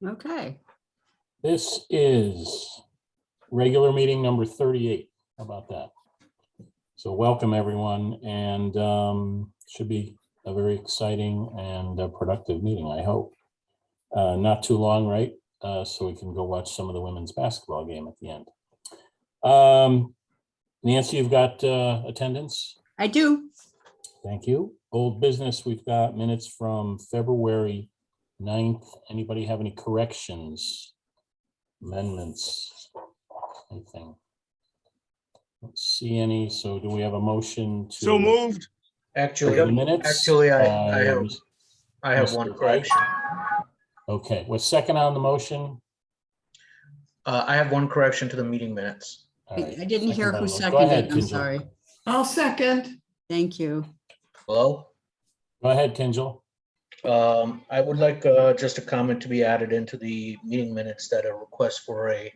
Okay. This is regular meeting number 38. How about that? So welcome everyone, and should be a very exciting and productive meeting, I hope. Not too long, right? So we can go watch some of the women's basketball game at the end. Nancy, you've got attendance? I do. Thank you. Old business, we've got minutes from February 9th. Anybody have any corrections, amendments, anything? Don't see any. So do we have a motion to? So moved. Actually, the minutes? I have one Mr. correction. Okay, what's second on the motion? I have one correction to the meeting minutes. All right, I didn't hear who Go seconded. ahead, I'm Kinjal. sorry. I'll second. Thank you. Hello? Go ahead, Kinjal. I would like just a comment to be added into the meeting minutes that a request for a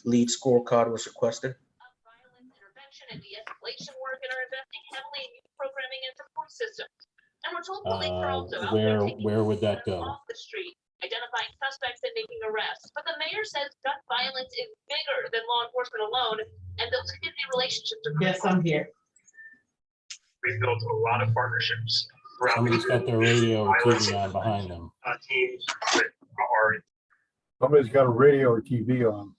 lead scorecard was requested. Violence intervention and de-escalation work and are investing heavily in youth programming and support systems. And we're told police are also out there taking Where would that go? off the street, identifying suspects and making arrests. But the mayor says gun violence is bigger than law enforcement alone, and those community relationships are Yes, I'm here. We've built a lot of partnerships throughout Somebody's got their radio or TV on behind them. teams that are Somebody's got a radio or TV on.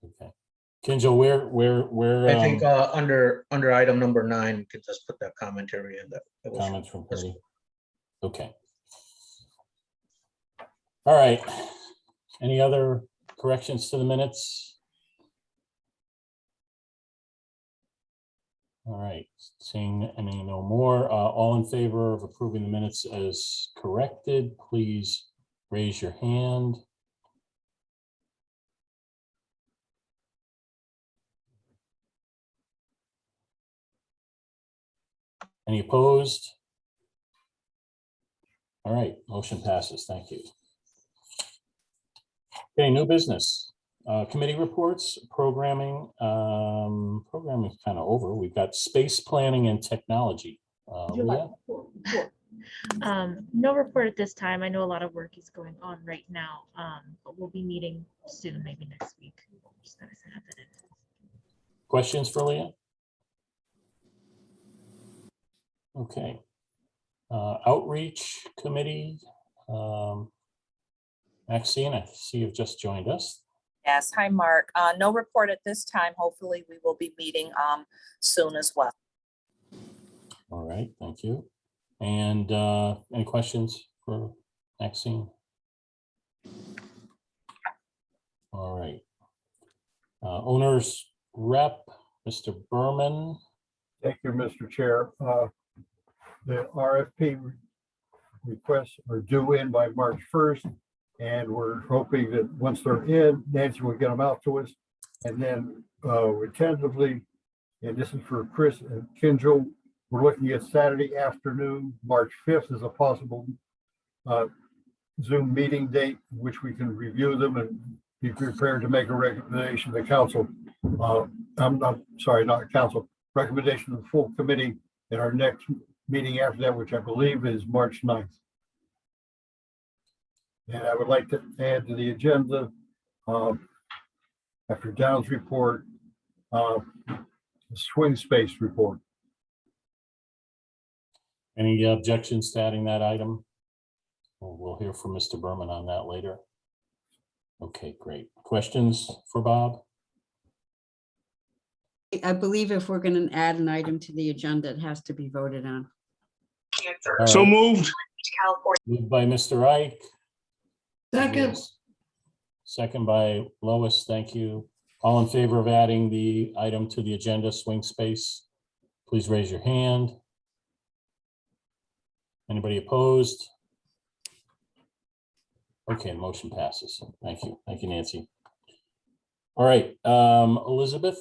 Okay. Kinjal, where? I think under item number 9, you could just put that commentary in that. Comments from Patty. Okay. All right. Any other corrections to the minutes? All right, seeing any no more, all in favor of approving the minutes as corrected, please raise your hand. Any opposed? All right, motion passes. Thank you. Okay, new business. Committee reports, programming. Programming is kind of over. We've got space planning and technology. Leah? No report at this time. I know a lot of work is going on right now, but we'll be meeting soon, maybe next week. Just gotta have that in. Questions for Leah? Okay. Outreach committee. Maxine, I see you've just joined us. Yes, hi, Mark. No report at this time. Hopefully we will be meeting soon as well. All right, thank you. And any questions for Maxine? All right. Owners rep, Mr. Berman. Thank you, Mr. Chair. The RFP requests are due in by March 1st. And we're hoping that once they're in, Nancy will get them out to us. And then we tentatively, and this is for Chris and Kinjal, we're looking at Saturday afternoon, March 5th as a possible Zoom meeting date, which we can review them and be prepared to make a recommendation to the council. I'm sorry, not council, recommendation to the full committee in our next meeting after that, which I believe is March 9th. And I would like to add to the agenda, after Downs' report, the swing space report. Any objections to adding that item? We'll hear from Mr. Berman on that later. Okay, great. Questions for Bob? I believe if we're going to add an item to the agenda, it has to be voted on. All so right. moved. Moved by Mr. Ike. Second. Second by Lois, thank you. All in favor of adding the item to the agenda, swing space, please raise your hand. Anybody opposed? Okay, motion passes. Thank you. Thank you, Nancy. All right, Elizabeth,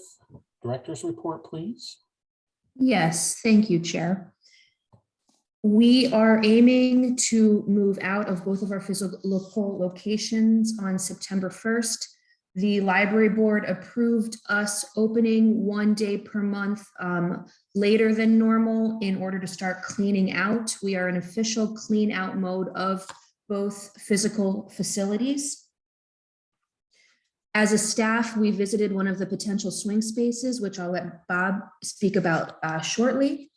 director's report, please. Yes, thank you, Chair. We are aiming to move out of both of our physical locations on September 1st. The library board approved us opening 1 day per month later than normal in order to start cleaning out. We are in official clean out mode of both physical facilities. As a staff, we visited one of the potential swing spaces, which I'll let Bob speak about shortly.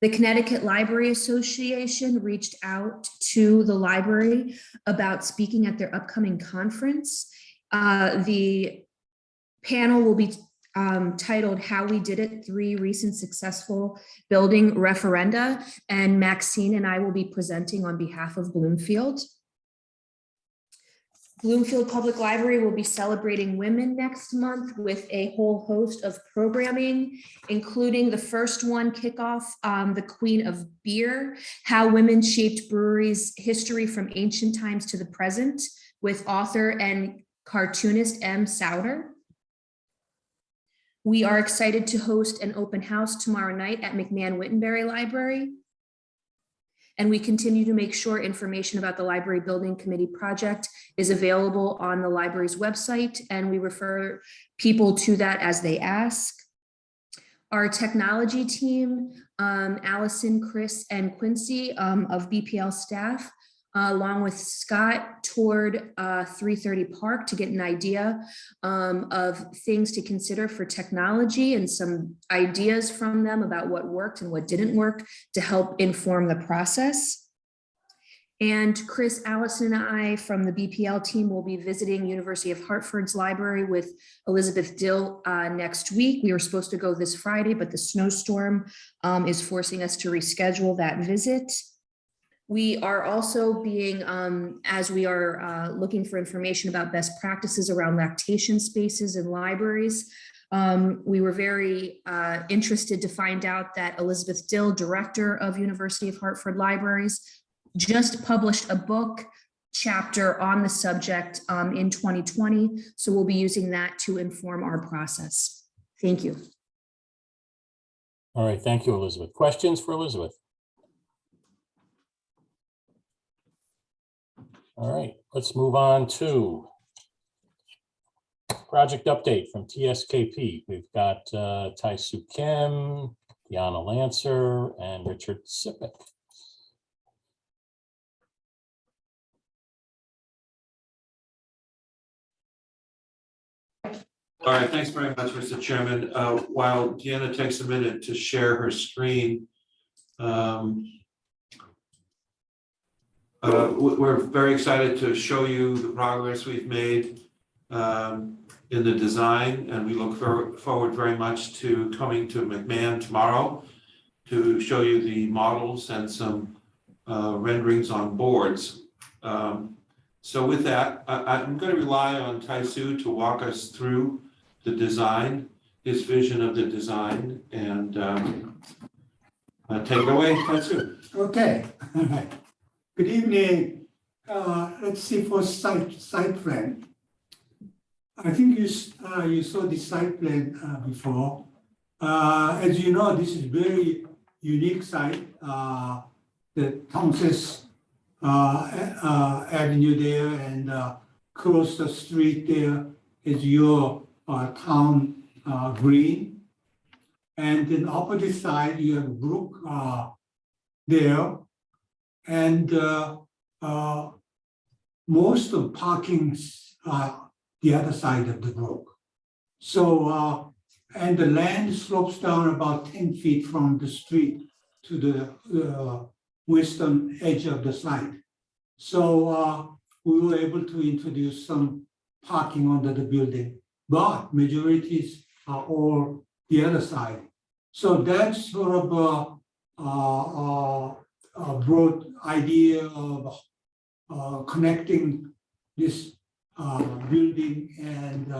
The Connecticut Library Association reached out to the library about speaking at their upcoming conference. The panel will be titled How We Did It, 3 Recent Successful Building Referenda, and Maxine and I will be presenting on behalf of Bloomfield. Bloomfield Public Library will be celebrating women next month with a whole host of programming, including the first one kickoff, the Queen of Beer, How Women Shaped Breweries' History from Ancient Times to the Present, with author and cartoonist M. Souter. We are excited to host an open house tomorrow night at McMahon-Wittenberry Library. And we continue to make sure information about the Library Building Committee project is available on the library's website, and we refer people to that as they ask. Our technology team, Allison, Chris, and Quincy of BPL staff, along with Scott, toured 330 Park to get an idea of things to consider for technology and some ideas from them about what worked and what didn't work to help inform the process. And Chris, Allison, and I from the BPL team will be visiting University of Hartford's library with Elizabeth Dill next week. We were supposed to go this Friday, but the snowstorm is forcing us to reschedule that visit. We are also being, as we are looking for information about best practices around lactation spaces in libraries, we were very interested to find out that Elizabeth Dill, director of University of Hartford Libraries, just published a book chapter on the subject in 2020. So we'll be using that to inform our process. Thank you. All right, thank you, Elizabeth. Questions for Elizabeth? All right, let's move on to project update from TSKP. We've got Tai-Soo Kim, Deanna Lancer, and Richard Sippick. All right, thanks very much, Mr. Chairman. While Deanna takes a minute to share her screen, we're very excited to show you the progress we've made in the design, and we look forward very much to coming to McMahon tomorrow to show you the models and some renderings on boards. So with that, I'm going to rely on Tai-Soo to walk us through the design, his vision of the design, and take it away, Tai-Soo. Okay. Good evening. Let's see for site plan. I think you saw the site plan before. As you know, this is very unique site. The Townsend Avenue there, and across the street there is your town green. And then opposite side, you have brook there. And most of parkings are the other side of the brook. So, and the land slopes down about 10 feet from the street to the western edge of the site. So we were able to introduce some parking under the building, but majorities are all the other side. So that's sort of a broad idea of connecting this building and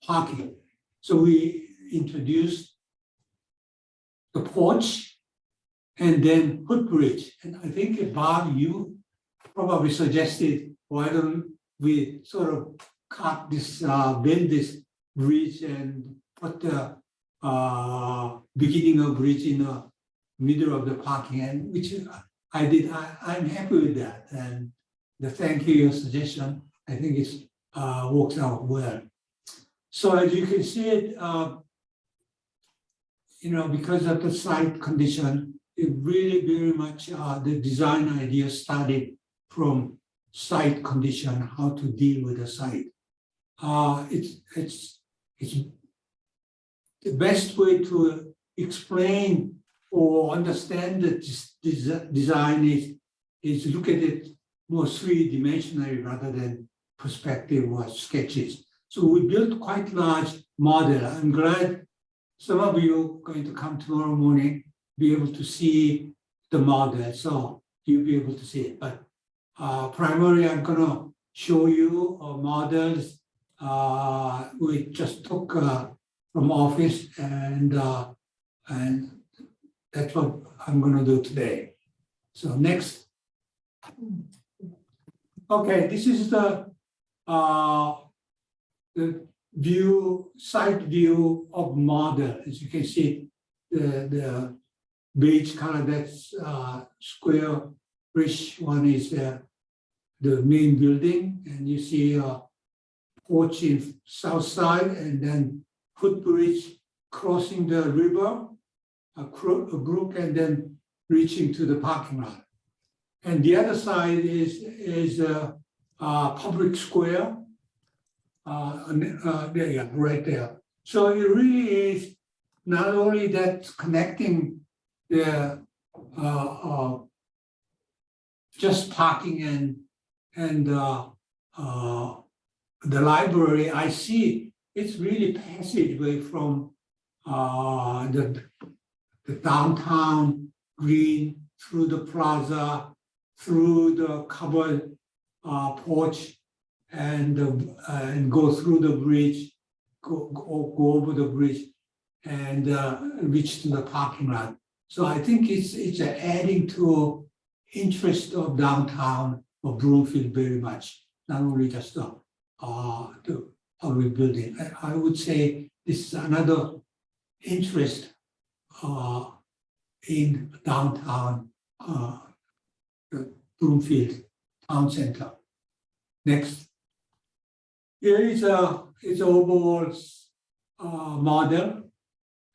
parking. So we introduced the porch and then footbridge. And I think, Bob, you probably suggested, why don't we sort of cut this, bend this bridge and put the beginning of bridge in the middle of the parking, and which I did. I'm happy with that, and thank you, your suggestion. I think it's works out well. So as you can see it, you know, because of the site condition, it really very much the design idea started from site condition, how to deal with the site. It's the best way to explain or understand the design is look at it more three-dimensionally rather than perspective or sketches. So we built quite large model. I'm glad some of you are going to come tomorrow morning, be able to see the model. So you'll be able to see it. But primarily, I'm going to show you models we just took from office, and that's what I'm going to do today. So next. Okay, this is the view, side view of model. As you can see, the beige color, that's squarish one is the main building, and you see a porch in south side, and then footbridge crossing the river, a brook, and then reaching to the parking lot. And the other side is a public square. There you go, right there. So it really is not only that connecting the just parking and the library. I see it's really passageway from the downtown green through the plaza, through the covered porch, and go through the bridge, go over the bridge, and reach to the parking lot. So I think it's adding to interest of downtown of Bloomfield very much. Not only just the public building. I would say this is another interest in downtown Bloomfield town center. Next. Here is its overall model,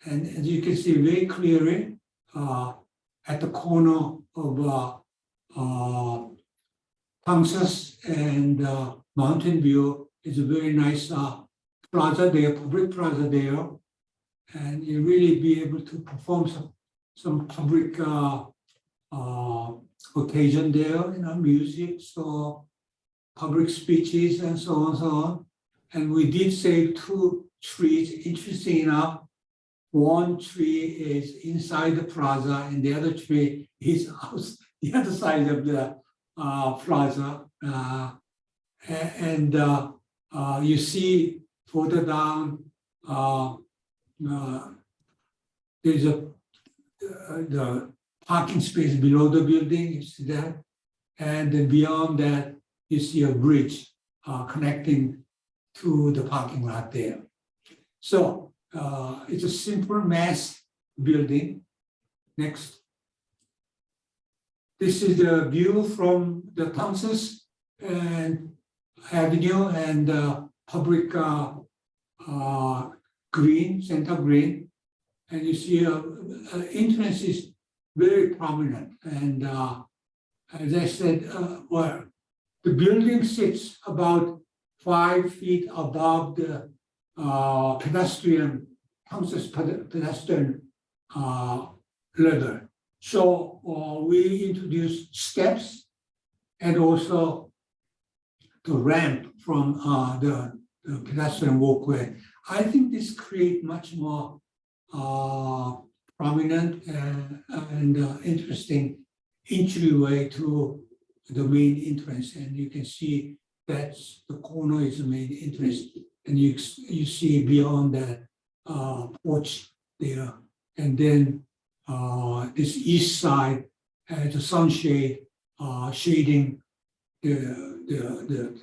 and as you can see very clearly at the corner of Kansas and Mountain View is a very nice plaza there, public plaza there, and you really be able to perform some public occasion there, music, so public speeches and so on. And we did save 2 trees. Interesting enough, one tree is inside the plaza and the other tree is out the other side of the plaza. You see further down, there's the parking space below the building, you see that? And then beyond that, you see a bridge connecting to the parking lot there. So it's a simple mass building. Next. This is the view from the Kansas and Avenue and public green, center green. And you see entrance is very prominent. And as I said, well, the building sits about 5 feet above the pedestrian, Kansas pedestrian level. So we introduced steps and also the ramp from the pedestrian walkway. I think this creates much more prominent and interesting entryway to the main entrance. And you can see that's the corner is the main entrance. And you see beyond that porch there. And then this east side has a sunshade shading the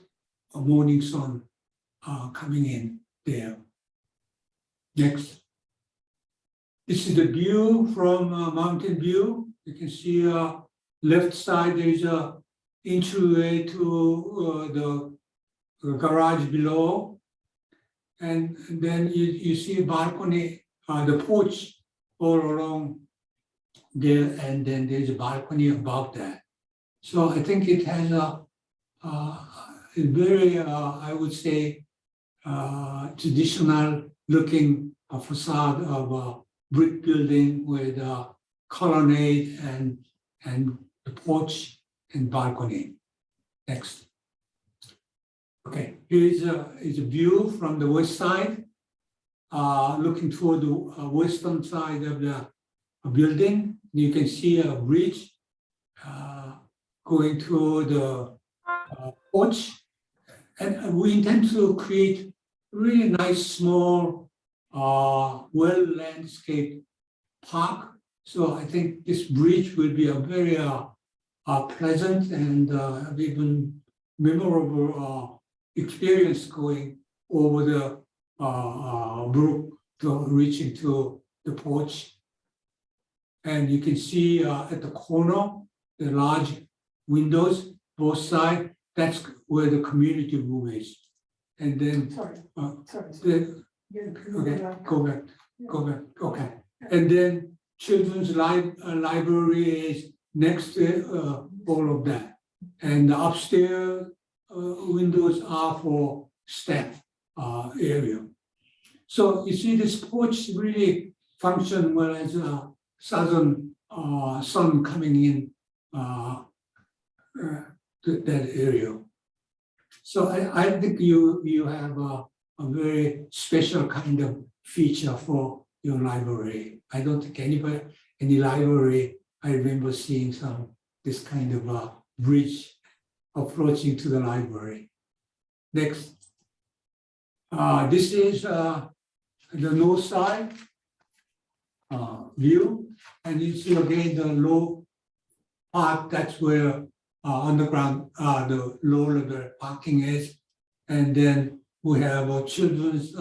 morning sun coming in there. Next. This is the view from Mountain View. You can see left side there is a entryway to the garage below. And then you see a balcony, the porch all along there, and then there's a balcony above that. So I think it has a very, I would say, traditional looking facade of a brick building with a colonnade and the porch and balcony. Next. Okay, here is a view from the west side, looking toward the western side of the building. You can see a bridge going to the porch. And we intend to create really nice, small, well-landscaped park. So I think this bridge will be a very pleasant and even memorable experience going over the brook to reaching to the porch. And you can see at the corner, the large windows, both sides. That's where the community room is. And then, okay, go back, okay. And then children's library is next to all of that. And the upstairs windows are for staff area. So you see this porch really function well as a southern sun coming in to that area. So I think you have a very special kind of feature for your library. I don't think any library, I remember seeing this kind of a bridge approaching to the library. Next. This is the north side view. And you see again the low part, that's where underground, the low level parking is. And then we have a children's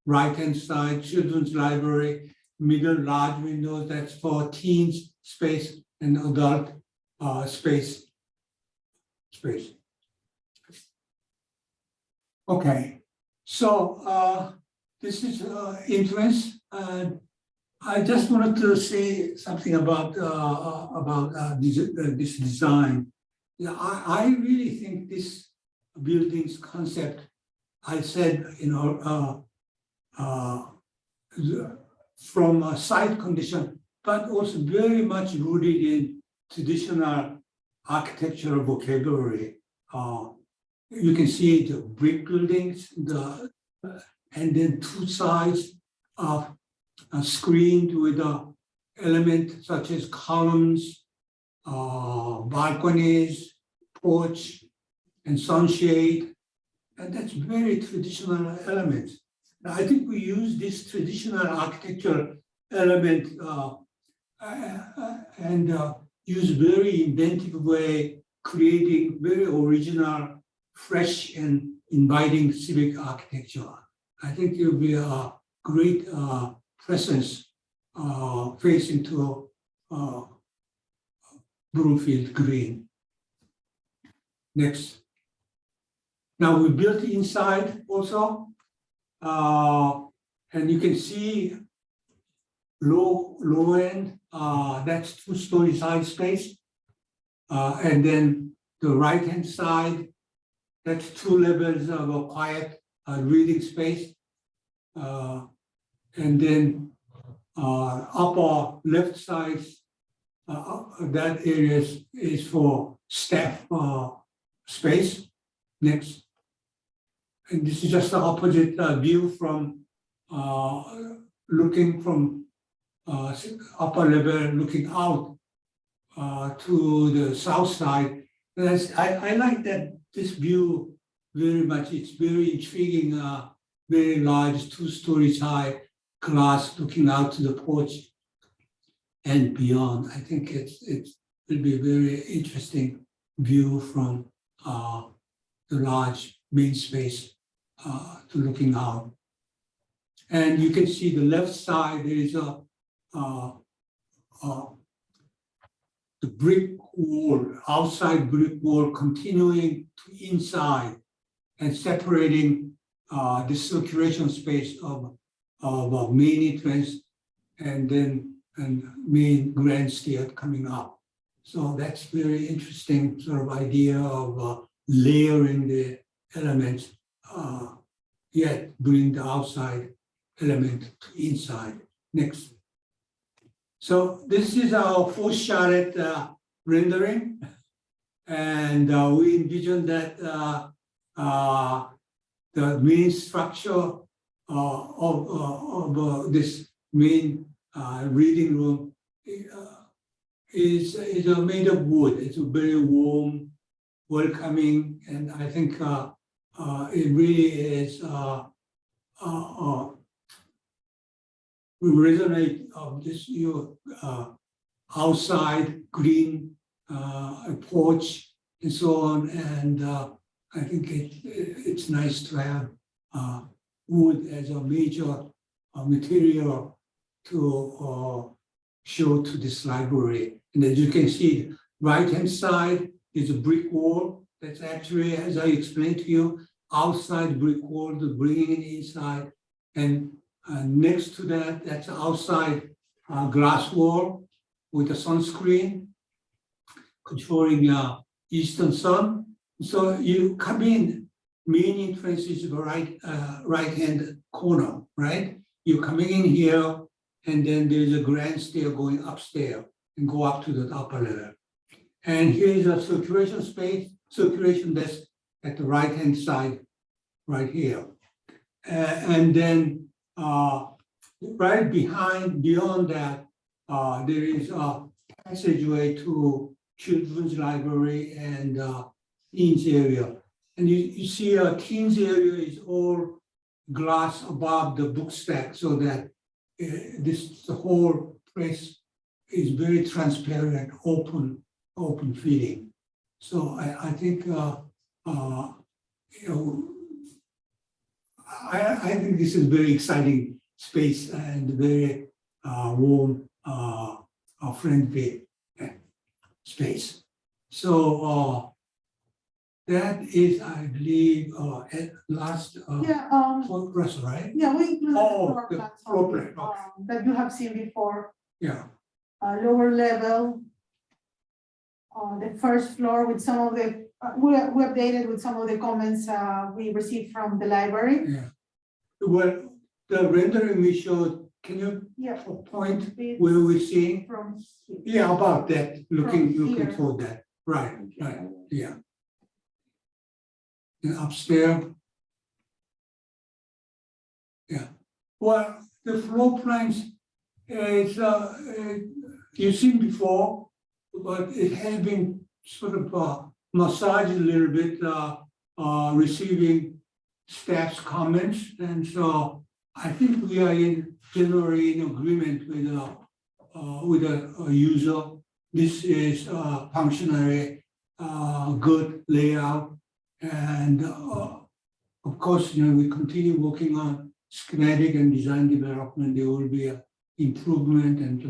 right-hand side, children's library, middle large windows, that's for teens space and adult space. Okay, so this is entrance. I just wanted to say something about this design. Yeah, I really think this building's concept, I said, from a site condition, but also very much rooted in traditional architectural vocabulary. You can see the brick buildings, and then two sides of screened with elements such as columns, balconies, porch, and sunshade, and that's very traditional elements. I think we use this traditional architectural element and use very inventive way, creating very original, fresh, and inviting civic architecture. I think it will be a great presence facing to Bloomfield Green. Next. Now we built inside also, and you can see low end, that's 2-story side space. And then the right-hand side, that's 2 levels of a quiet reading space. And then upper left side, that area is for staff space. Next. And this is just the opposite view from looking from upper level, looking out to the south side. I like that this view very much. It's very intriguing, very large, 2 stories high glass looking out to the porch and beyond. I think it will be a very interesting view from the large main space to looking out. And you can see the left side, there is the brick wall, outside brick wall continuing to inside and separating the circulation space of main entrance and then and main grand stair coming up. So that's very interesting sort of idea of layering the elements, yet bring the outside element to inside. Next. So this is our foreshadowed rendering. And we envision that the main structure of this main reading room is made of wood. It's very warm, welcoming, and I think it really is we resonate of this your outside green a porch and so on, and I think it's nice to have wood as a major material to show to this library. And as you can see, right-hand side is a brick wall. That's actually, as I explained to you, outside brick wall to bring it inside. And next to that, that's outside glass wall with a sunscreen controlling eastern sun. So you come in, main entrance is the right-hand corner, right? You're coming in here, and then there's a grand stair going upstairs and go up to the upper level. And here's a circulation space, circulation desk at the right-hand side, right here. And then right behind, beyond that, there is a passageway to children's library and teens area. And you see teens area is all glass above the book stack, so that the whole place is very transparent, open feeling. So I think I think this is very exciting space and very warm, friendly space. So that is, I believe, at last progress, right? Yeah, we included Oh, the the floor floor plans plan, okay. that you have seen before. Yeah. Lower level. The first floor with some of the, we updated with some of the comments we received from the library. Yeah. Well, the rendering we showed, can you point where we're seeing? From here. Yeah, about that, looking here. toward that, right, yeah. And upstairs. Yeah, well, the floor plans is, you've seen before, but it has been sort of massaged a little bit, receiving staff's comments, and so I think we are generally in agreement with a user. This is functionally good layout, and of course, we continue working on schematic and design development. There will be an improvement and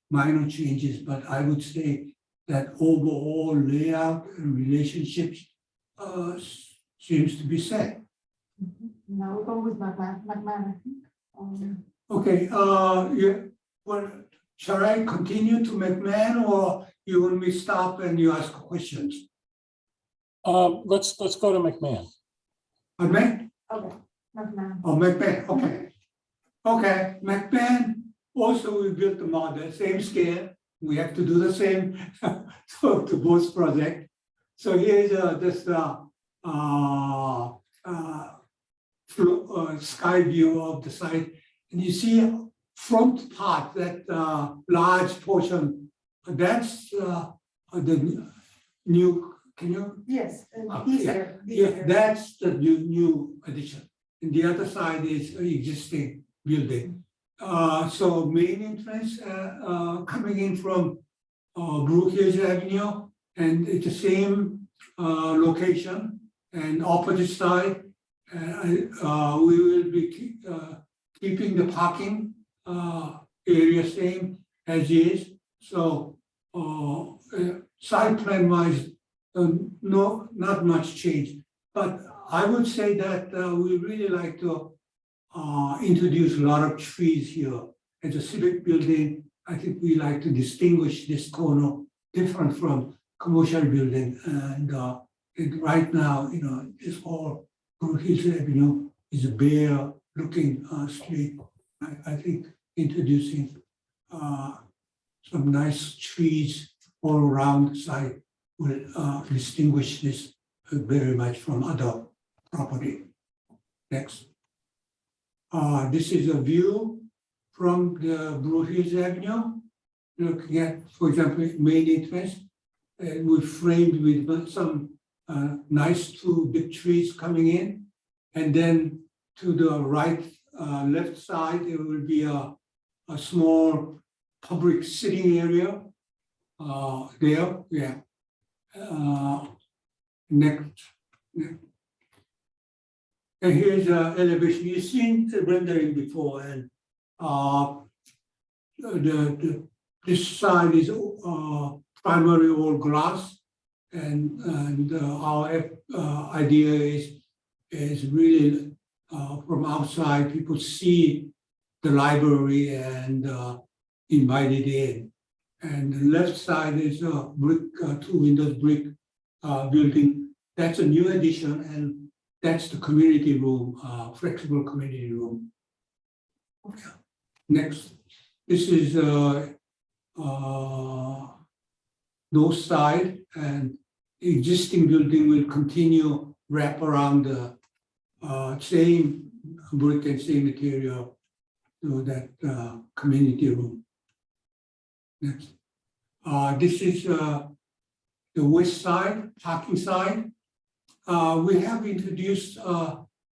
minor changes, but I would say that overall layout and relationships seems to be set. Now we're going with McMahon, I think. Okay, yeah, well, shall I continue to McMahon, or you want me to stop and you ask questions? Let's go to McMahon. McMahon? Okay, McMahon. Oh, McMahon, okay. Okay, McMahon, also we built the model, same scale. We have to do the same to both projects. So here's this sky view of the site. And you see front part, that large portion, that's the new, can you? Yes, Yeah, that's the new addition. And the other side is existing building. So main entrance coming in from Brookfield Avenue, and it's the same location, and opposite side. We will be keeping the parking area same as is. So side plan wise, no, not much change. But I would say that we really like to introduce a lot of trees here. As a civic building, I think we like to distinguish this corner different from commercial building. And right now, this whole Hills Avenue is a bare looking street. I think introducing some nice trees all around the site will distinguish this very much from other property. Next. This is a view from the Blue Hills Avenue. Looking at, for example, main entrance, we framed with some nice two big trees coming in. And then to the right, left side, there will be a small public sitting area there. Yeah. Next. And here's the elevation. You've seen the rendering before, and this side is primarily all glass, and our idea is really from outside people see the library and invited in. And the left side is a brick, two windows brick building. That's a new addition, and that's the community room, flexible community room. Okay. Next, this is north side, and existing building will continue wrap around the same brick and same material to that community room. Next, this is the west side, parking side. We have introduced,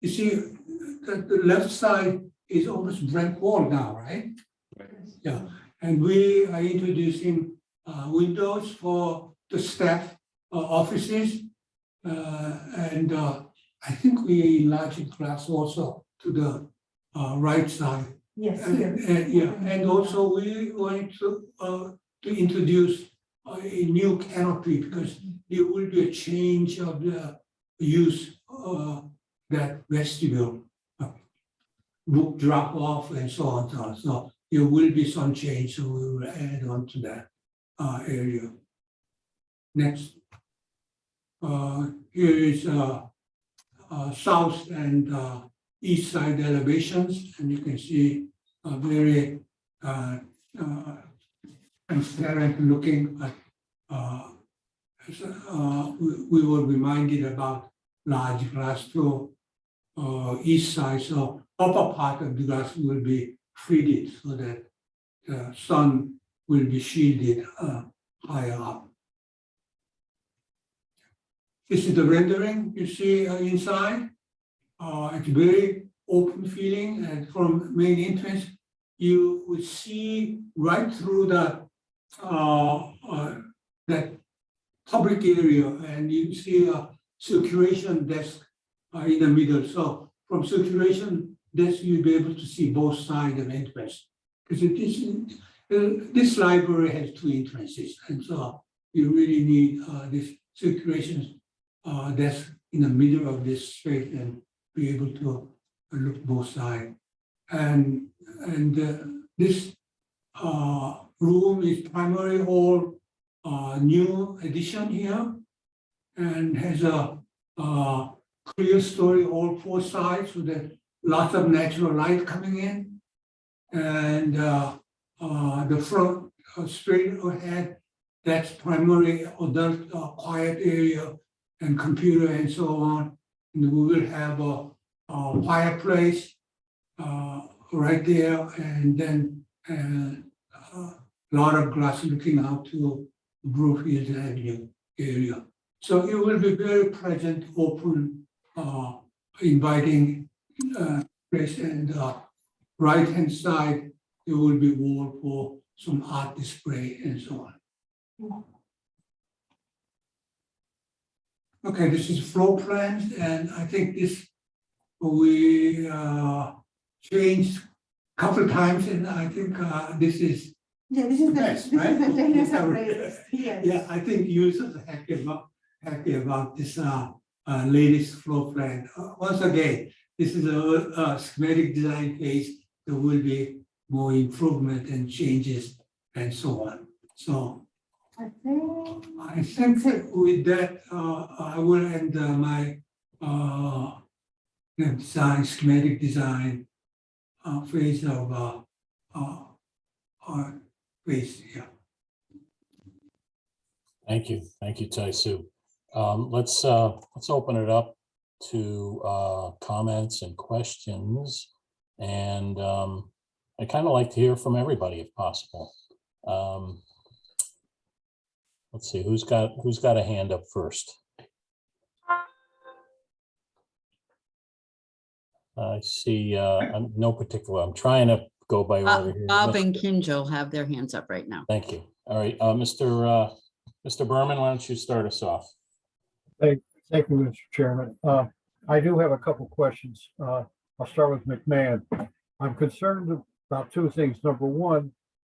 you see, the left side is almost blank wall now, right? Yeah, and we are introducing windows for the staff offices. And I think we enlarged glass also to the right side. Yes, Yeah, and also we want to introduce a new canopy because there will be a change of the use that vestibule, book drop off and so on. So there will be some change, so we will add on to that area. Next, here is south and east side elevations, and you can see a very transparent looking. We were reminded about large glass to east side, so upper part of the glass will be treated so that the sun will be shielded higher up. This is the rendering you see inside. It's very open feeling, and from main entrance, you would see right through the that public area, and you see a circulation desk in the middle. So from circulation desk, you'll be able to see both sides of entrance. Because this library has two entrances, and so you really need this circulation desk in the middle of this space and be able to look both sides. And this room is primarily all new addition here, and has a clear story all four sides, so that lots of natural light coming in. And the front straight ahead, that's primarily adult quiet area and computer and so on. And we will have a fireplace right there, and then a lot of glass looking out to Bloomfield Avenue area. So it will be very pleasant, open, inviting place, and right-hand side, there will be wall for some art display and so on. Okay, this is floor plans, and I think this we changed a couple of times, and I think this is this is the best, right? latest and greatest. Yes. Yeah, I think users are happy about this latest floor plan. Once again, this is a schematic design phase. There will be more improvement and changes and so on. So I think. I think with that, I will end my the design, schematic design phase of phase, yeah. Thank you, Tai-Su. Let's open it up to comments and questions. And I kind of like to hear from everybody if possible. Let's see, who's got a hand up first? I see, no particular, I'm trying to go by order here. Bob and Kinjal have their hands up right now. Thank you. All right, Mr. Berman, why don't you start us off? Thank you, Mr. Chairman. I do have a couple questions. I'll start with McMahon. I'm concerned about two things. Number one,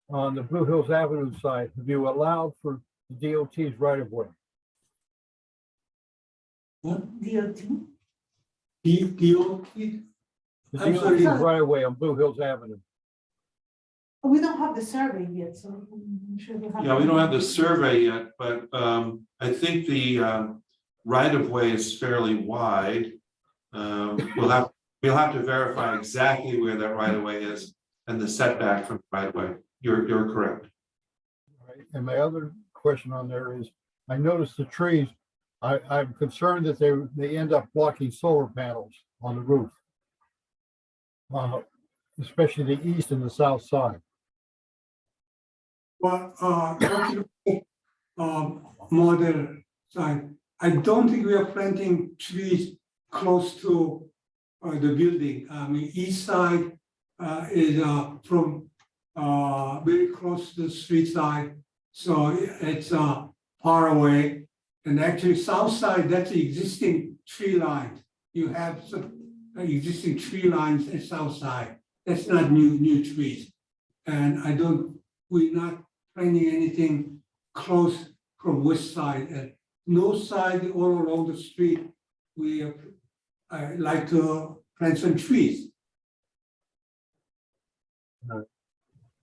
on the Blue Hills Avenue side, have you allowed for the DOT's right of way? DOT. The I'm DOT's sorry. right of way on Blue Hills Avenue. We don't have the survey yet, so I'm sure we'll have. Yeah, we don't have the survey yet, but I think the right of way is fairly wide. We'll have to verify exactly where that right of way is and the setback from the right of way. You're correct. Right. And my other question on there is, I noticed the trees. I'm concerned that they end up blocking solar panels on the roof. Especially the east and the south side. But model side, I don't think we are planting trees close to the building. I mean, east side is from very close to the street side, so it's far away. And actually, south side, that's the existing tree line. You have some existing tree lines at south side. That's not new trees. And we're not planting anything close from west side. And north side, all along the street, we like to plant some trees.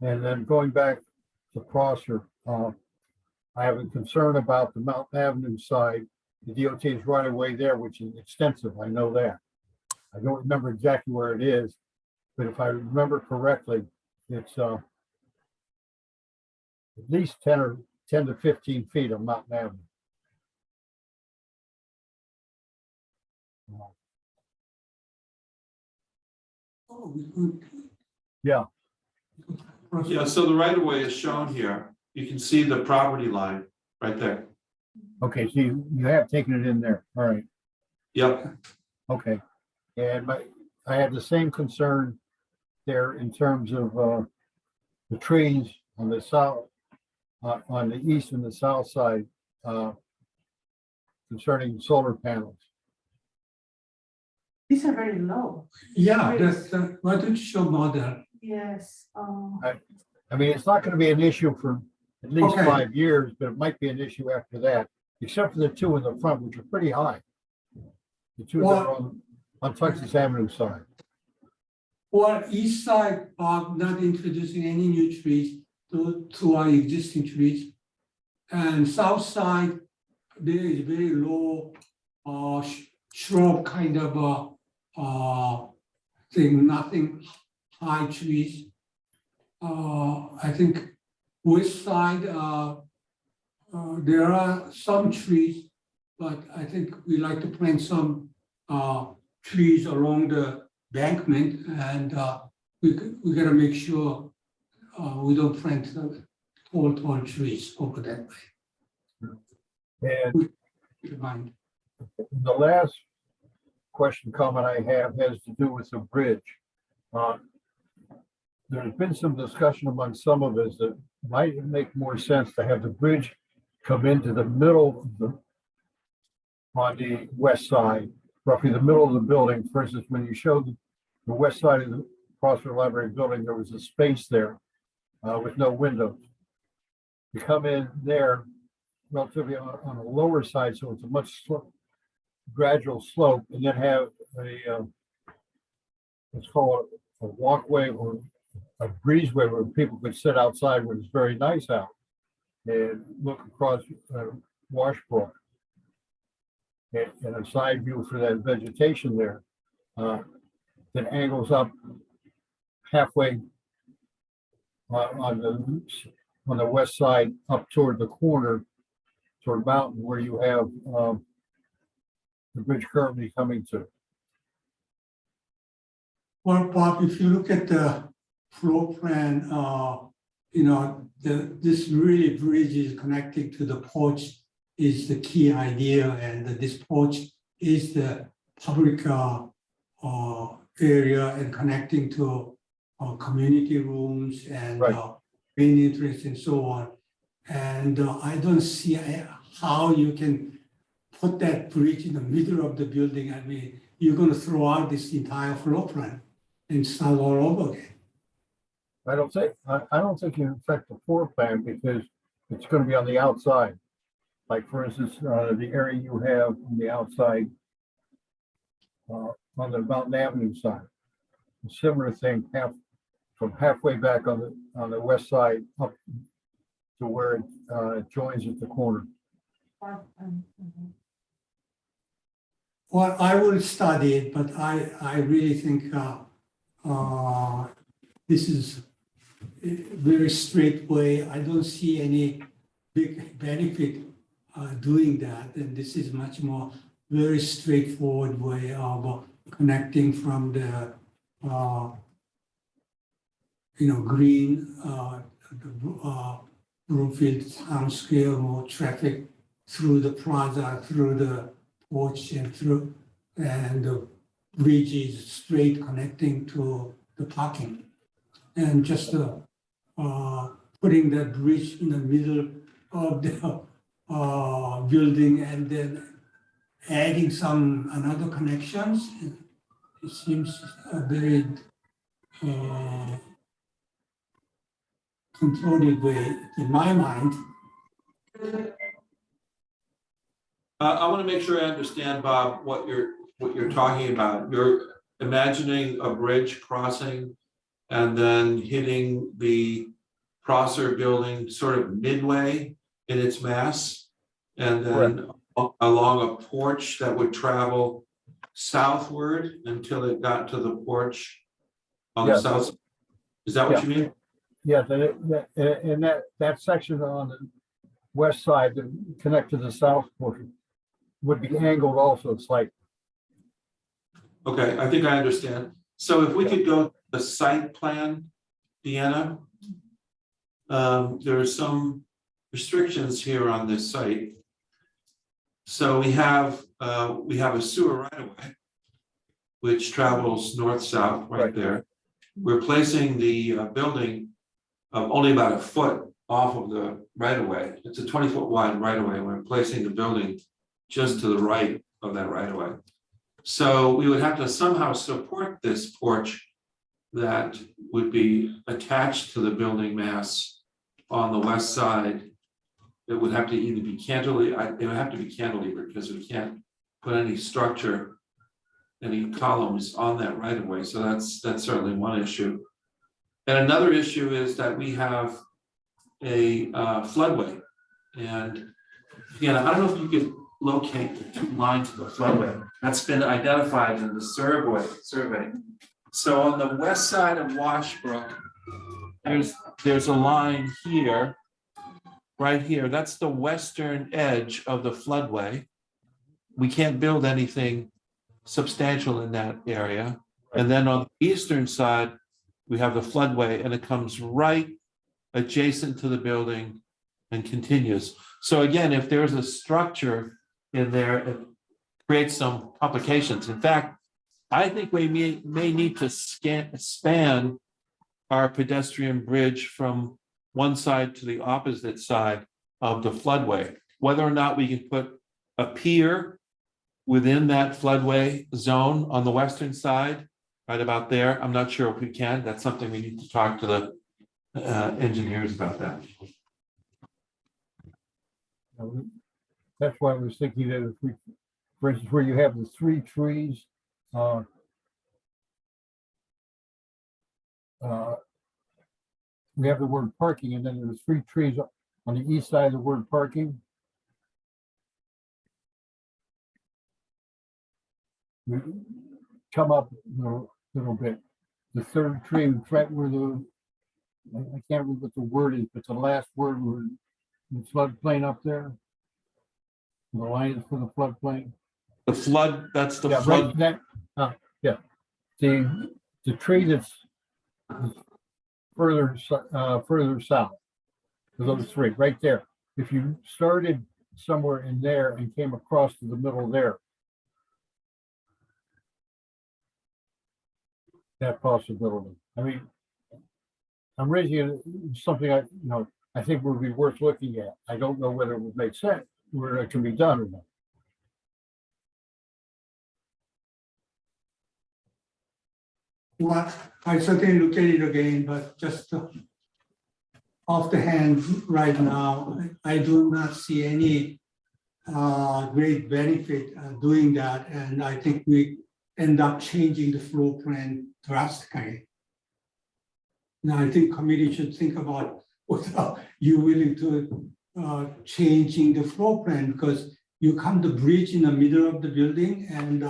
And then going back to Prosser, I have a concern about the Mountain Avenue side. The DOT is right away there, which is extensive. I know that. I don't remember exactly where it is, but if I remember correctly, it's at least 10 to 15 feet of Mountain Avenue. Yeah. Yeah, so the right of way is shown here. You can see the property line right there. Okay, so you have taken it in there. All right. Yep. Okay. And I had the same concern there in terms of the trees on the south, on the east and the south side, concerning solar panels. These are very low. Yeah, that's why don't you show model? Yes. I mean, it's not going to be an issue for at least Okay. 5 years, but it might be an issue after that, except for the two in the front, which are pretty high. The two that are on Texas Avenue side. Well, east side are not introducing any new trees to our existing trees. And south side, there is very low shrub kind of thing, nothing high trees. I think west side, there are some trees, but I think we like to plant some trees along the embankment, and we gotta make sure we don't plant tall trees over that way. And Keep in mind. the last comment I have has to do with the bridge. There's been some discussion among some of us that might make more sense to have the bridge come into the middle of on the west side, roughly the middle of the building. For instance, when you showed the west side of the Prosser Library building, there was a space there with no windows. You come in there relatively on a lower side, so it's a much gradual slope, and then have a let's call it a walkway or a breezeway where people could sit outside when it's very nice out and look across Washbrook. And a side view for that vegetation there that angles up halfway on the west side up toward the corner, toward Mountain, where you have the bridge currently coming to. Well, Bob, if you look at the floor plan, you know, this really bridge is connecting to the porch is the key idea, and this porch is the public area and connecting to community rooms and main entrance and so on. And I don't see how you can put that bridge in the middle of the building. I mean, you're going to throw out this entire floor plan and start all over again. I don't think you affect the floor plan because it's going to be on the outside. Like for instance, the area you have on the outside on the Mountain Avenue side. A similar thing from halfway back on the west side up to where it joins at the corner. Well, I will study it, but I really think this is a very straight way. I don't see any big benefit doing that, and this is much more very straightforward way of connecting from the green Bloomfield town square, more traffic through the plaza, through the porch and through, and the bridge is straight connecting to the parking. And just putting that bridge in the middle of the building and then adding another connections, it seems a very controlled way in my mind. I want to make sure I understand, Bob, what you're talking about. You're imagining a bridge crossing and then hitting the Prosser building sort of midway in its mass, and then along a porch that would travel southward until it got to the porch on the south side. Is that what you mean? Yeah, and that section on the west side that connect to the south portion would be angled also slightly. Okay, I think I understand. So if we could go to the site plan, Deanna, there are some restrictions here on this site. So we have a sewer right away, which travels north-south right there. We're placing the building only about a foot off of the right-of-way. It's a 20-foot wide right-of-way. We're placing the building just to the right of that right-of-way. So we would have to somehow support this porch that would be attached to the building mass on the west side. It would have to either be cantilevered, it would have to be cantilevered because we can't put any structure, any columns on that right of way. So that's certainly one issue. And another issue is that we have a floodway. And again, I don't know if you could locate the two lines of the floodway. That's been identified in the survey. So on the west side of Washbrook, there's a line here, right here. That's the western edge of the floodway. We can't build anything substantial in that area. And then on the eastern side, we have the floodway, and it comes right adjacent to the building and continues. So again, if there's a structure in there, it creates some complications. In fact, I think we may need to span our pedestrian bridge from one side to the opposite side of the floodway. Whether or not we can put a pier within that floodway zone on the western side, right about there, I'm not sure if we can. That's something we need to talk to the engineers about that. That's why I was thinking that if we, for instance, where you have the three trees we have the word parking, and then there's 3 trees on the east side of the word parking. We come up a little bit. The 3rd tree in front where I can't remember what the word is, but the last word where the floodplain up there. The line is for the floodplain. The flood, that's the Yeah, flood. right, yeah. The tree that's further south. Those 3 right there. If you started somewhere in there and came across to the middle there, that possibility. I mean, I'm raising something I think would be worth looking at. I don't know whether it would make sense, whether it can be done or not. Well, I certainly look at it again, but just off the hand right now, I do not see any great benefit doing that. And I think we end up changing the floor plan drastically. Now, I think committee should think about whether you're willing to changing the floor plan, because you come to bridge in the middle of the building and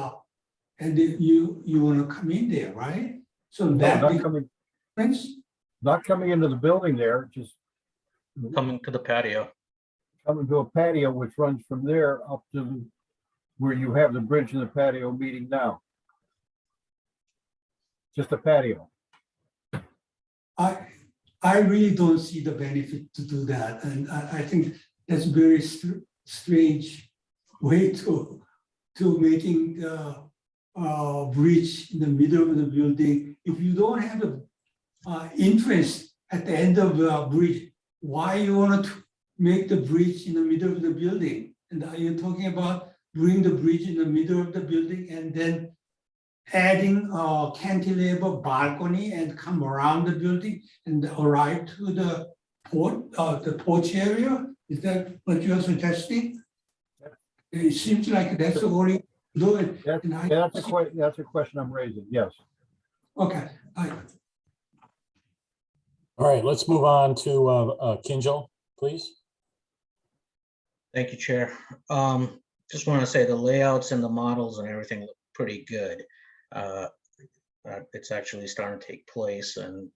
you want to come in there, right? So that not coming into the building there, just Coming to the patio. coming to a patio which runs from there up to where you have the bridge and the patio meeting now. Just a patio. I really don't see the benefit to do that, and I think that's very strange way to making bridge in the middle of the building. If you don't have the interest at the end of the bridge, why you want to make the bridge in the middle of the building? And are you talking about bring the bridge in the middle of the building and then adding a cantilever balcony and come around the building and arrive to the porch area? Is that what you are suggesting? It seems like that's the only do it. That's a question I'm raising, yes. Okay. All right, let's move on to Kinjal, please. Thank you, Chair. Just want to say the layouts and the models and everything look pretty good. It's actually starting to take place, and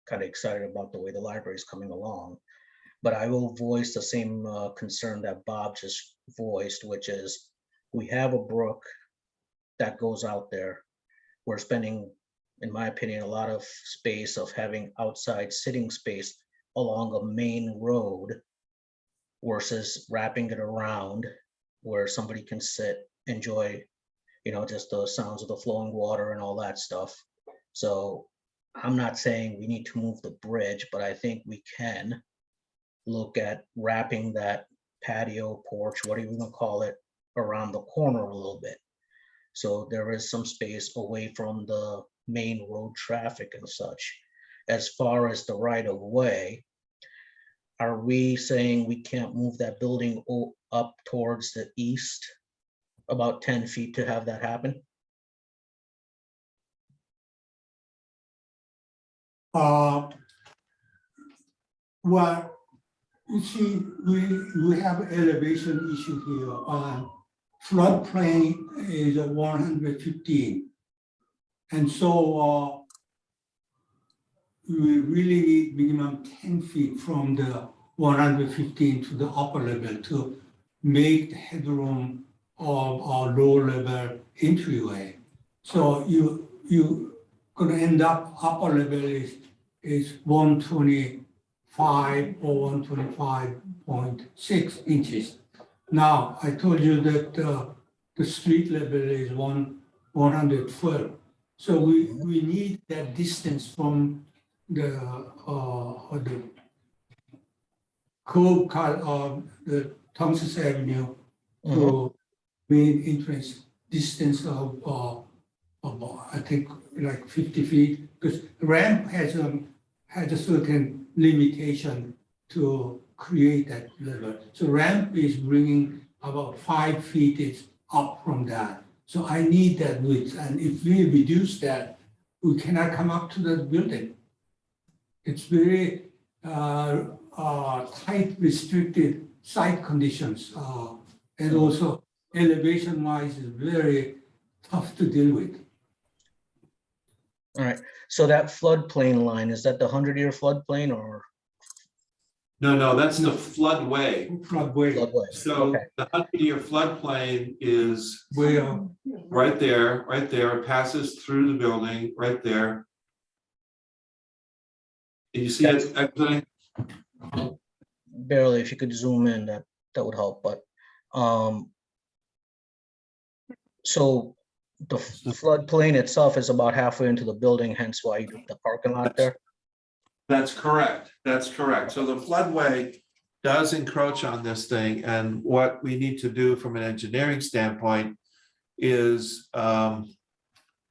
kind of excited about the way the library is coming along. But I will voice the same concern that Bob just voiced, which is we have a brook that goes out there. We're spending, in my opinion, a lot of space of having outside sitting space along a main road versus wrapping it around where somebody can sit, enjoy, just the sounds of the flowing water and all that stuff. So I'm not saying we need to move the bridge, but I think we can look at wrapping that patio, porch, whatever you want to call it, around the corner a little bit. So there is some space away from the main road traffic and such. As far as the right of way, are we saying we can't move that building up towards the east about 10 feet to have that happen? Well, you see, we have elevation issue here. Floodplain is 115. And so we really need minimum 10 feet from the 115 to the upper level to make the headroom of our lower level entryway. So you're gonna end up upper level is 125 or 125.6 inches. Now, I told you that the street level is 112. So we need that distance from the curb cut of the Thompson Avenue to main entrance distance of I think like 50 feet, because ramp has a certain limitation to create that level. So ramp is bringing about 5 feet is up from that. So I need that width, and if we reduce that, we cannot come up to that building. it's very tight, restricted site conditions, and also elevation wise is very tough to deal with. All right, so that floodplain line, is that the 100-year floodplain or? No, that's the floodway. Floodway. Floodway? So Okay. the 100-year floodplain is Where right there, it passes through the building, right there. And you see it exiting? Barely, if you could zoom in, that would help, but, so the floodplain itself is about halfway into the building, hence why you did the parking lot there? That's correct. That's correct. So the floodway does encroach on this thing, and what we need to do from an engineering standpoint is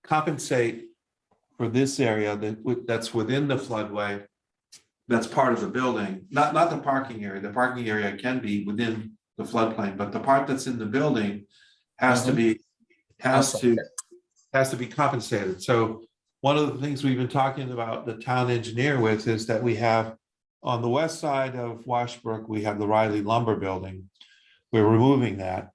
compensate for this area that's within the floodway. That's part of the building, not the parking area. The parking area can be within the floodplain, but the part that's in the building has to be compensated. So one of the things we've been talking about the town engineer with is that we have on the west side of Washbrook, we have the Riley Lumber Building. We're removing that.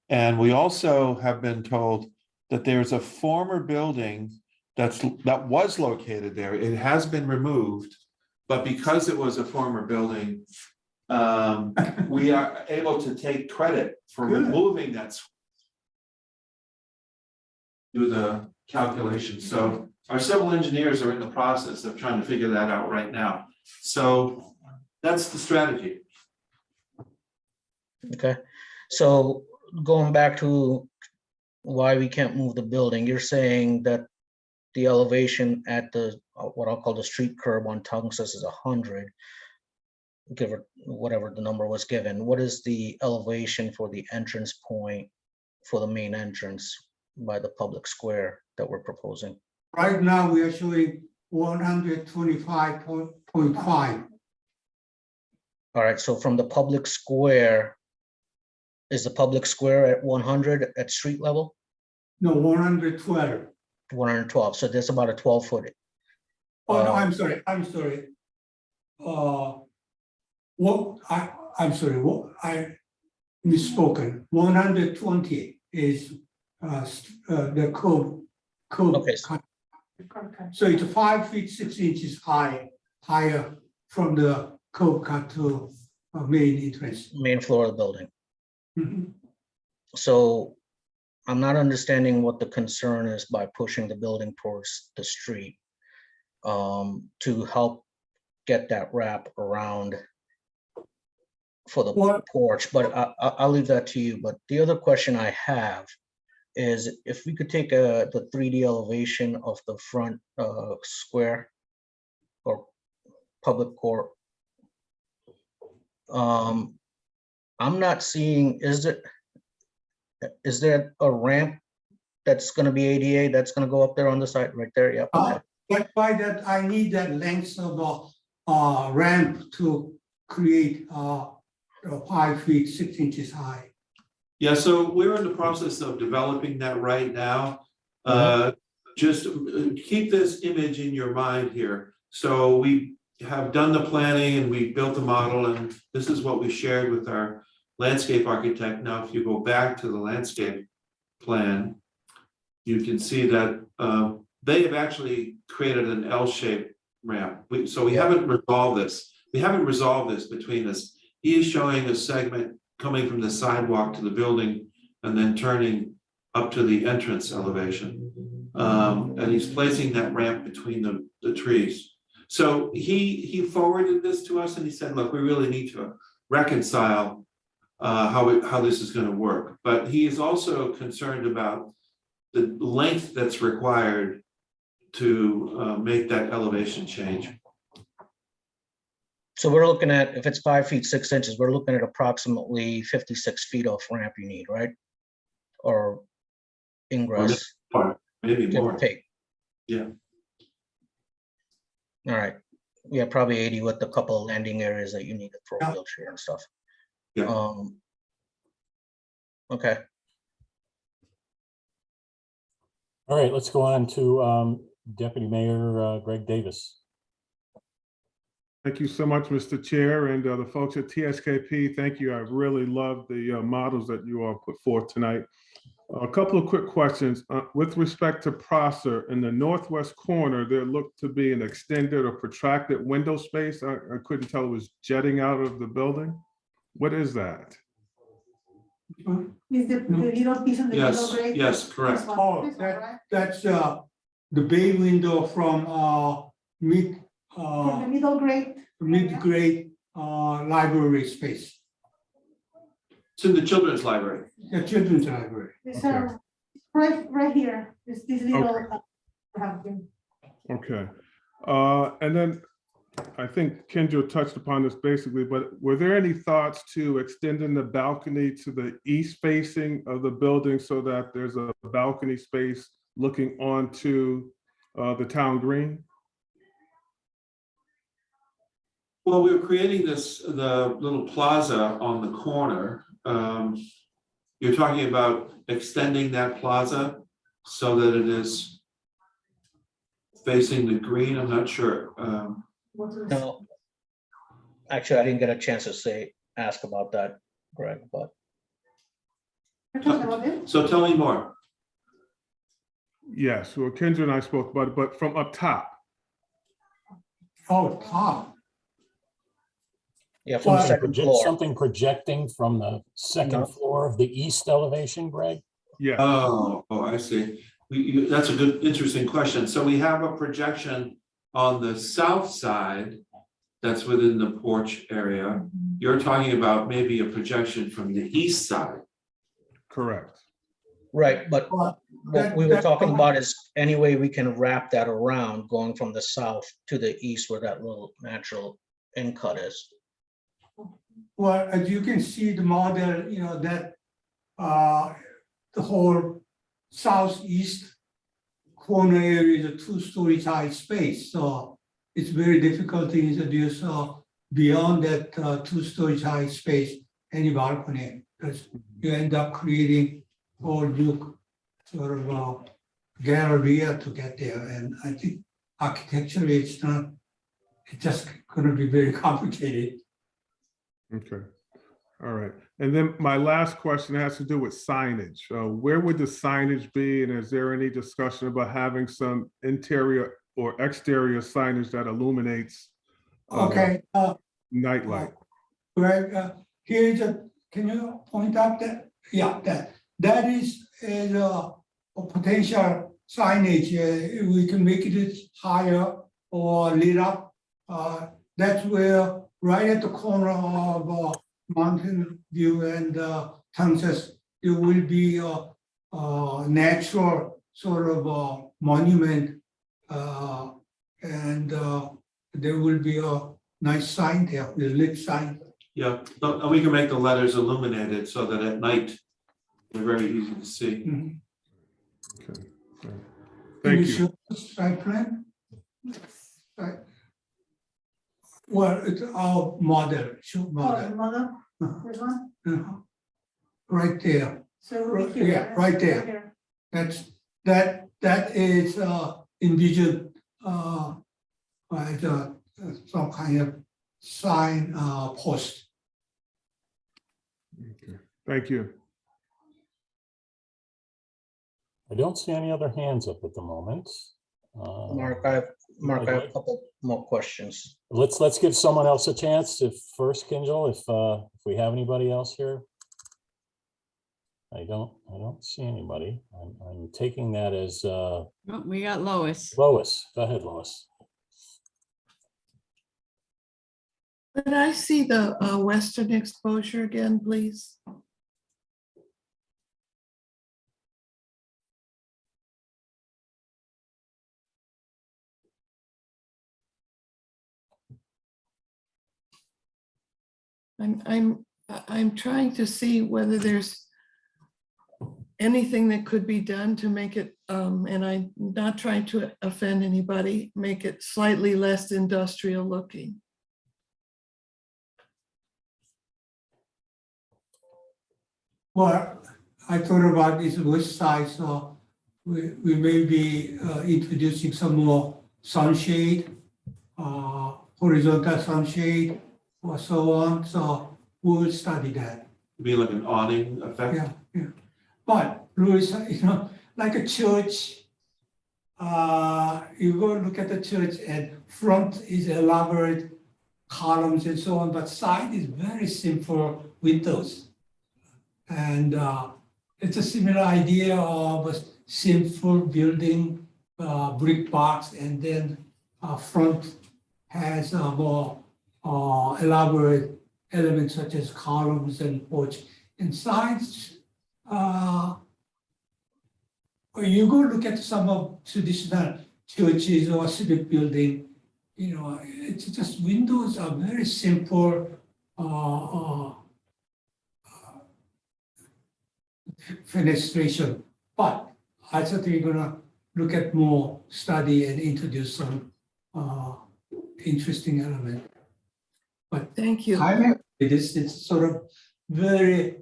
And we also have been told that there's a former building that was located there. It has been removed, but because it was a former building, we are able to take credit for removing that. Do the calculation. So our civil engineers are in the process of trying to figure that out right now. So that's the strategy. Okay, so going back to why we can't move the building, you're saying that the elevation at the, what I'll call the street curb on Tungsten is 100, give it whatever the number was given. What is the elevation for the entrance point for the main entrance by the public square that we're proposing? right now we are showing 125.5. All right, so from the public square, is the public square at 100 at street level? No, 112. 112, so there's about a 12-foot. Oh, no, I'm sorry. I misspoken. 120 is the code. Okay. So it's 5 feet 6 inches higher from the curb cut to main entrance. Main floor of the building. Mhm. So I'm not understanding what the concern is by pushing the building towards the street to help get that wrap around for the porch, but I'll leave that to you. But the other question I have is if we could take the 3D elevation of the front square or public court. I'm not seeing, is there a ramp that's gonna be ADA that's gonna go up there on the side right there? Yep. That's why that I need that length of a ramp to create 5 feet 6 inches high. Yeah, so we're in the process of developing that right now. Just keep this image in your mind here. So we have done the planning and we built the model, and this is what we shared with our landscape architect. Now, if you go back to the landscape plan, you can see that they have actually created an L-shaped ramp. So we haven't resolved this. We haven't resolved this between us. He is showing a segment coming from the sidewalk to the building and then turning up to the entrance elevation. And he's placing that ramp between the trees. So he forwarded this to us and he said, look, we really need to reconcile how this is going to work. But he is also concerned about the length that's required to make that elevation change. So we're looking at, if it's 5 feet 6 inches, we're looking at approximately 56 feet off ramp you need, right? Or ingress, Maybe give or more. take. Yeah. All right. Yeah, probably 80 with a couple of landing areas that you need for a wheelchair and stuff. Yeah. Okay. All right, let's go on to Deputy Mayor Greg Davis. Thank you so much, Mr. Chair, and the folks at TSKP. Thank you. I really love the models that you all put forth tonight. A couple of quick questions. With respect to Prosser, in the northwest corner, there looked to be an extended or protracted window space. I couldn't tell it was jetting out of the building. What is that? Is the little piece on the middle Yes, grade? yes, correct. This one, Oh, this one, right? that's the bay window from From the middle grade. mid-grade library space, It's in the children's library. the children's library. It's Okay. right here, this little. Okay. And then I think Kendra touched upon this basically, but were there any thoughts to extending the balcony to the east facing of the building so that there's a balcony space looking onto the town green? Well, we were creating the little plaza on the corner. You're talking about extending that plaza so that it is facing the green. I'm not sure. No. Actually, I didn't get a chance to ask about that, Greg, but So tell me more. Yes, well, Kendra and I spoke about it, but from up top. Oh, top. yeah, from the Something second floor. something projecting from the second No. floor of the east elevation, Greg? Yeah. Oh, I see. That's a good, interesting question. So we have a projection on the south side that's within the porch area. You're talking about maybe a projection from the east side. Correct. Right, but what we were talking about is any way we can wrap that around going from the south to the east where that little natural end cut is. Well, as you can see the model, that the whole southeast corner area is a 2-story high space. So it's very difficult to introduce beyond that 2-story high space any balcony, because you end up creating whole new sort of galleria to get there. And I think architecturally it's just going to be very complicated. Okay. All right. And then my last question has to do with signage. Where would the signage be? And is there any discussion about having some interior or exterior signage that illuminates Okay. nightlight? Greg, here's can you point out that? Yeah, that is a potential signage. We can make it higher or lit up. That's where right at the corner of Mountain View and Kansas, there will be a natural sort of monument, and there will be a nice sign there, the lit sign. Yeah, and we can make the letters illuminated so that at night they're very easy to see. Mhm. Okay. All right. Can Thank you you. show the site plan? Right. Well, it's our model, show model. This one? Right there. So right here. Yeah, right there. That is envisioned by some kind of sign post. Okay. Thank you. I don't see any other hands up at the moment. Mark, I have a couple more questions. Let's give someone else a chance. First, Kinjal, if we have anybody else here. I don't see anybody. I'm taking that as Oh, we got Lois. Lois. Go ahead, Lois. Could I see the western exposure again, please? I'm trying to see whether there's anything that could be done to make it, and I'm not trying to offend anybody, make it slightly less industrial looking. Well, I thought about this west side, so we may be introducing some more sunshade horizontal sunshade or so on. So we will study that. Be like an awning effect. Yeah, yeah. But Louis, like a church, you go look at the church and front is elaborate columns and so on, but side is very simple windows. And it's a similar idea of a simple building, brick box, and then front has more elaborate elements such as columns and porch. And sides, you go look at some of traditional churches or civic building, it's just windows are very simple fenestration. But I certainly gonna look at more study and introduce some interesting element. But Thank you. It's sort of very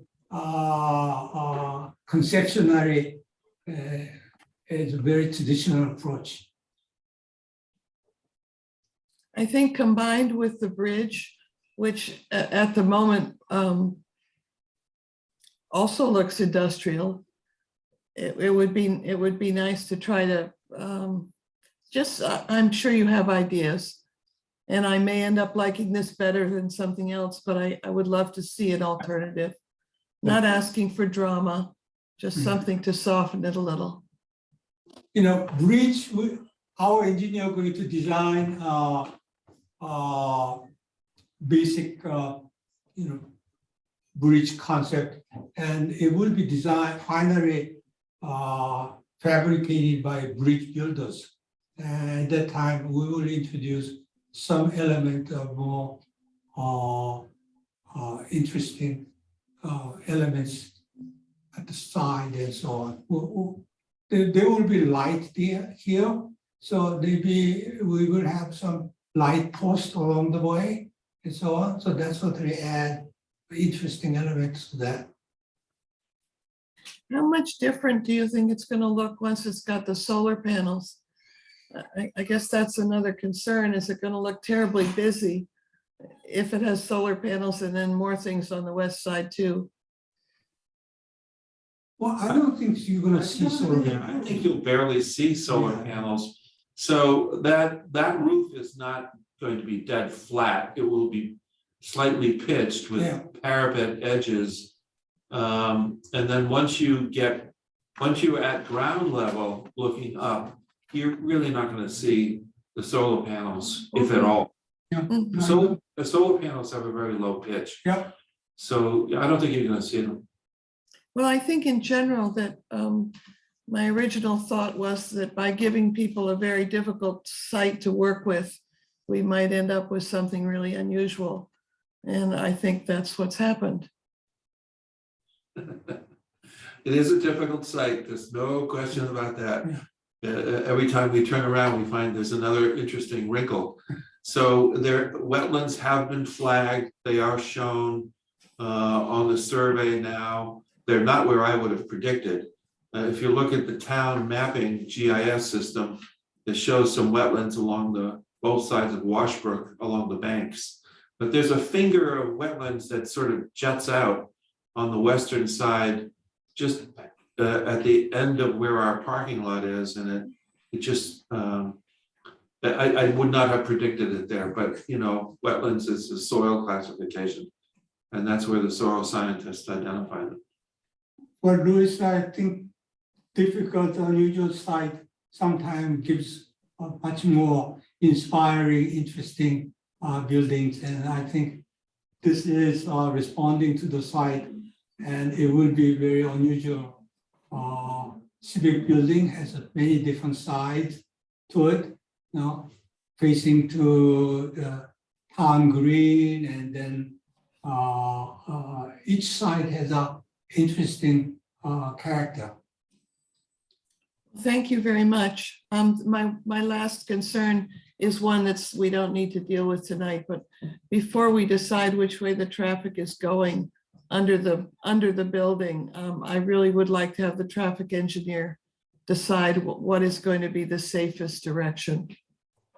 conceptually, it's a very traditional approach. I think combined with the bridge, which at the moment also looks industrial, it would be nice to try to I'm sure you have ideas, and I may end up liking this better than something else, but I would love to see an alternative. Not asking for drama, just something to soften it a little. Bridge, our engineer going to design basic, bridge concept, and it will be designed finally fabricated by bridge builders. And at that time, we will introduce some element of more interesting elements at the side and so on. There will be light there here, so maybe we will have some light post along the way and so on. So that's what we add interesting elements to that. How much different do you think it's going to look once it's got the solar panels? I guess that's another concern. Is it going to look terribly busy if it has solar panels and then more things on the west side too? Well, I don't think you're going to see solar Yeah, panels. I think you'll barely see solar panels. So that roof is not going to be dead flat. It will be slightly pitched with parapet edges. And then once you're at ground level looking up, you're really not going to see the solar panels, if at all. So the solar panels have a very low pitch. Yeah. So I don't think you're going to see them. Well, I think in general that my original thought was that by giving people a very difficult site to work with, we might end up with something really unusual. And I think that's what's happened. It is a difficult site. There's no question about that. Every time we turn around, we find there's another interesting wrinkle. So wetlands have been flagged. They are shown on the survey now. They're not where I would have predicted. If you look at the town mapping GIS system, it shows some wetlands along both sides of Washbrook along the banks. But there's a finger of wetlands that sort of juts out on the western side, just at the end of where our parking lot is, and it just I would not have predicted it there, but wetlands is a soil classification, and that's where the soil scientists identify them. Well, Louis, I think difficult, unusual site sometimes gives a much more inspiring, interesting buildings, and I think this is responding to the site, and it will be very unusual. Civic building has many different sides to it, facing to the town green, and then each side has a interesting character. Thank you very much. My last concern is one we don't need to deal with tonight, but before we decide which way the traffic is going under the building, I really would like to have the traffic engineer decide what is going to be the safest direction.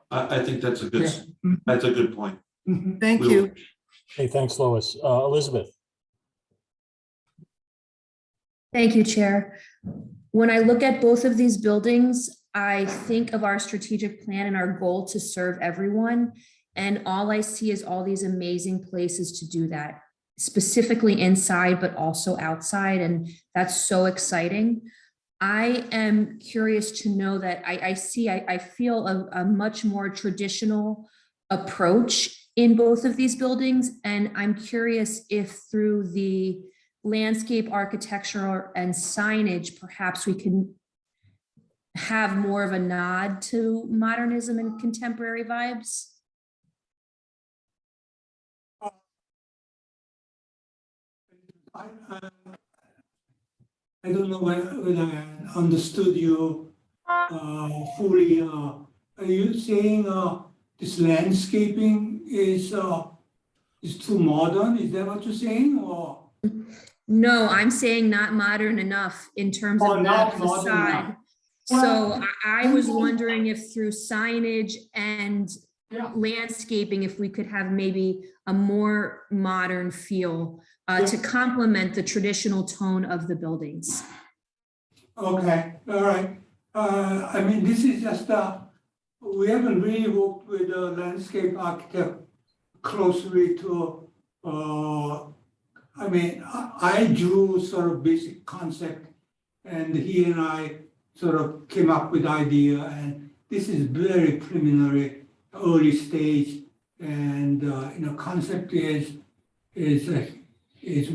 I think that's a Yeah. good point. Mhm. Thank We'll- you. Hey, thanks, Lois. Elizabeth? Thank you, Chair. When I look at both of these buildings, I think of our strategic plan and our goal to serve everyone. And all I see is all these amazing places to do that, specifically inside, but also outside. And that's so exciting. I am curious to know that I feel a much more traditional approach in both of these buildings. And I'm curious if through the landscape architecture and signage, perhaps we can have more of a nod to modernism and contemporary vibes. I don't know when I understood you fully. Are you saying this landscaping is too modern? Is that what you're saying, or? No, I'm saying not modern enough in terms Oh, of the not modern enough. facade. So I was wondering if through signage and Yeah. landscaping, if we could have maybe a more modern feel to complement the traditional tone of the buildings. Okay, all right. I mean, this is just, we haven't really worked with a landscape architect closely to, I mean, I drew sort of basic concept and he and I sort of came up with idea, and this is very preliminary, early stage. And, concept is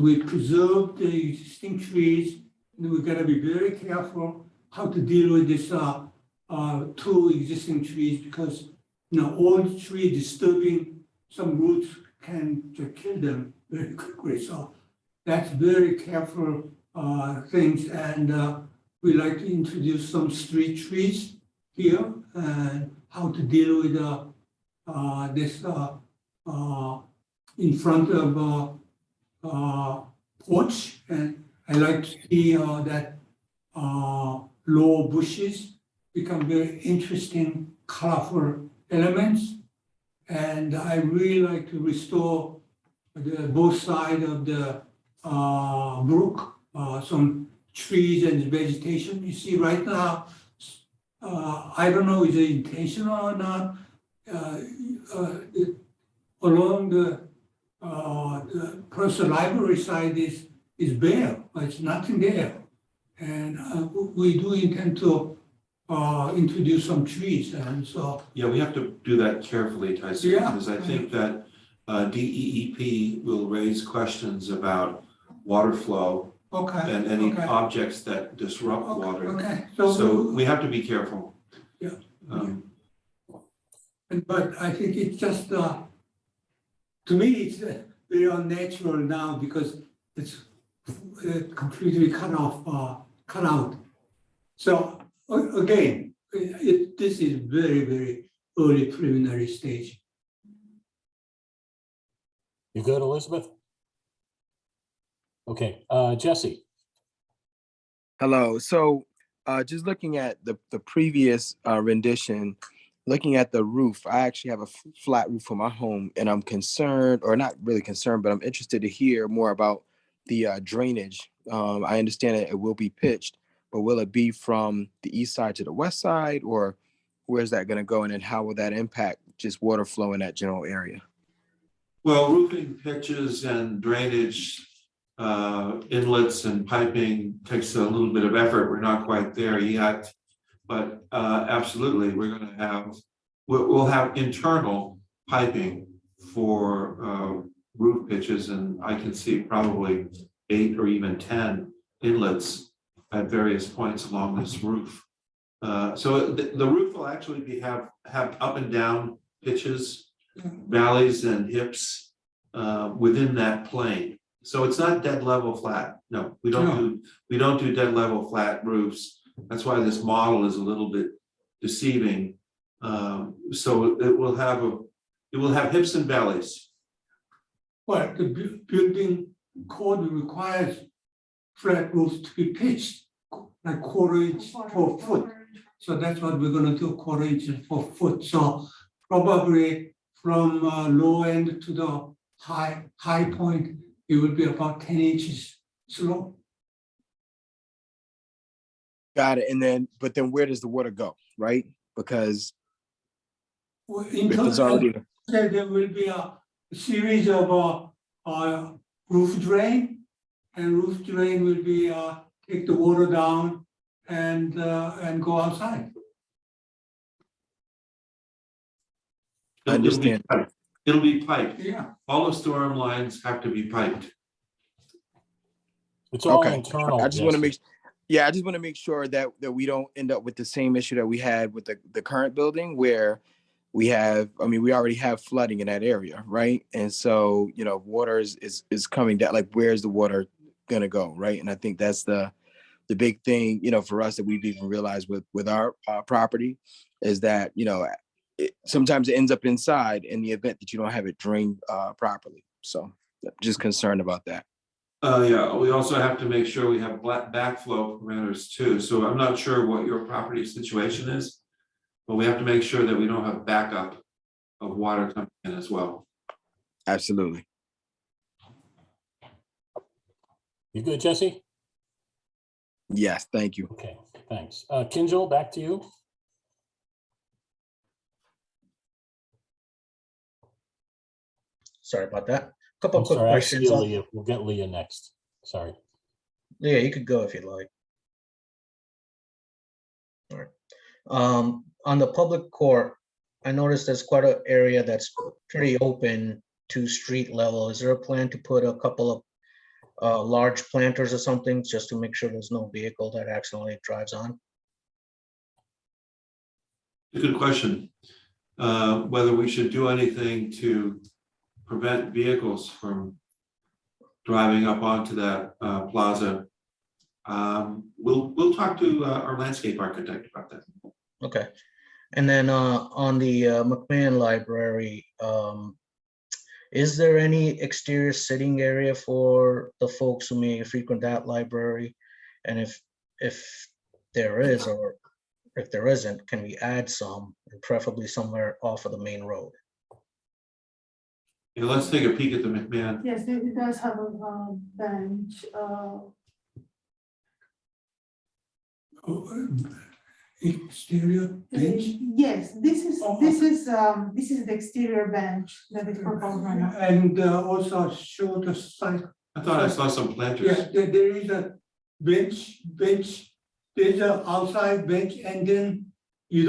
we preserve the existing trees. And we gotta be very careful how to deal with this two existing trees, because old tree disturbing some roots can kill them very quickly. So that's very careful things. And we like to introduce some street trees here and how to deal with this in front of porch. And I like to see that low bushes become very interesting, colorful elements. And I really like to restore both sides of the brook, some trees and vegetation. You see right now, I don't know is it intentional or not, along the Person Library side is bare, it's nothing there. And we do intend to introduce some trees, and so. Yeah, we have to do that carefully, Tyson, Yeah. because I think that DEEP will raise questions about water flow Okay. and any okay, objects that disrupt water. Okay, So we have to be careful. Yeah. Um, but I think it's just, to me, it's very unnatural now because it's completely cut out. So again, this is very, very early preliminary stage. You good, Elizabeth? Okay, Jesse. Hello. So just looking at the previous rendition, looking at the roof, I actually have a flat roof for my home, and I'm concerned, or not really concerned, but I'm interested to hear more about the drainage. I understand that it will be pitched, but will it be from the east side to the west side, or where's that going to go? And then how will that impact just water flow in that general area? Well, roofing pitches and drainage, inlets and piping takes a little bit of effort. We're not quite there yet, but absolutely, we'll have internal piping for roof pitches, and I can see probably 8 or even 10 inlets at various points along this roof. So the roof will actually have up and down pitches, valleys and hips within that plane. So it's not dead level flat. No, we don't do dead level flat roofs. That's why this model is a little bit deceiving. So it will have hips and valleys. But the building code requires flat roofs to be pitched, like 1/4 inch per foot. So that's what we're gonna do, 1/4 inch per foot. So probably from low end to the high point, it will be about 10 inches slope. Got it. And then, but then where does the water go, right? Because In if it's total, already, there will be a series of roof drain, and roof drain will be take the water down and go outside. I understand. It'll be piped. Yeah. All the storm lines have to be piped. It's all Okay. internal. I just want to Jesse. I just want to make sure that we don't end up with the same issue that we had with the current building where we have, I mean, we already have flooding in that area, right? And so, you know, water is coming down, like where's the water gonna go, right? And I think that's the big thing, you know, for us that we've even realized with our property is that, you know, sometimes it ends up inside in the event that you don't have it drained properly. So just concerned about that. Yeah, we also have to make sure we have backflow parameters too. So I'm not sure what your property situation is, but we have to make sure that we don't have backup of water coming in as well. Absolutely. You good, Jesse? Yes, thank you. Okay, thanks. Kinjal, back to you. Sorry about that. Couple I'm of quick sorry, I see questions. you, Leah. We'll get Leah next. Sorry. Yeah, you could go if you'd like. All right. On the public court, I noticed there's quite an area that's pretty open to street level. Is there a plan to put a couple of large planters or something just to make sure there's no vehicle that accidentally drives on? Good question. Whether we should do anything to prevent vehicles from driving up onto that plaza. We'll talk to our landscape architect about that. Okay. And then on the McMahon Library, is there any exterior sitting area for the folks who may frequent that library? And if there is, or if there isn't, can we add some, and preferably somewhere off of the main road? Yeah, let's take a peek at the McMahon. Yes, it does have a bench. Exterior bench. Yes, this is the exterior bench that is proposed right now. And also show the side. I thought I saw some planters. Yeah, there is a bench, there's a outside bench, and then you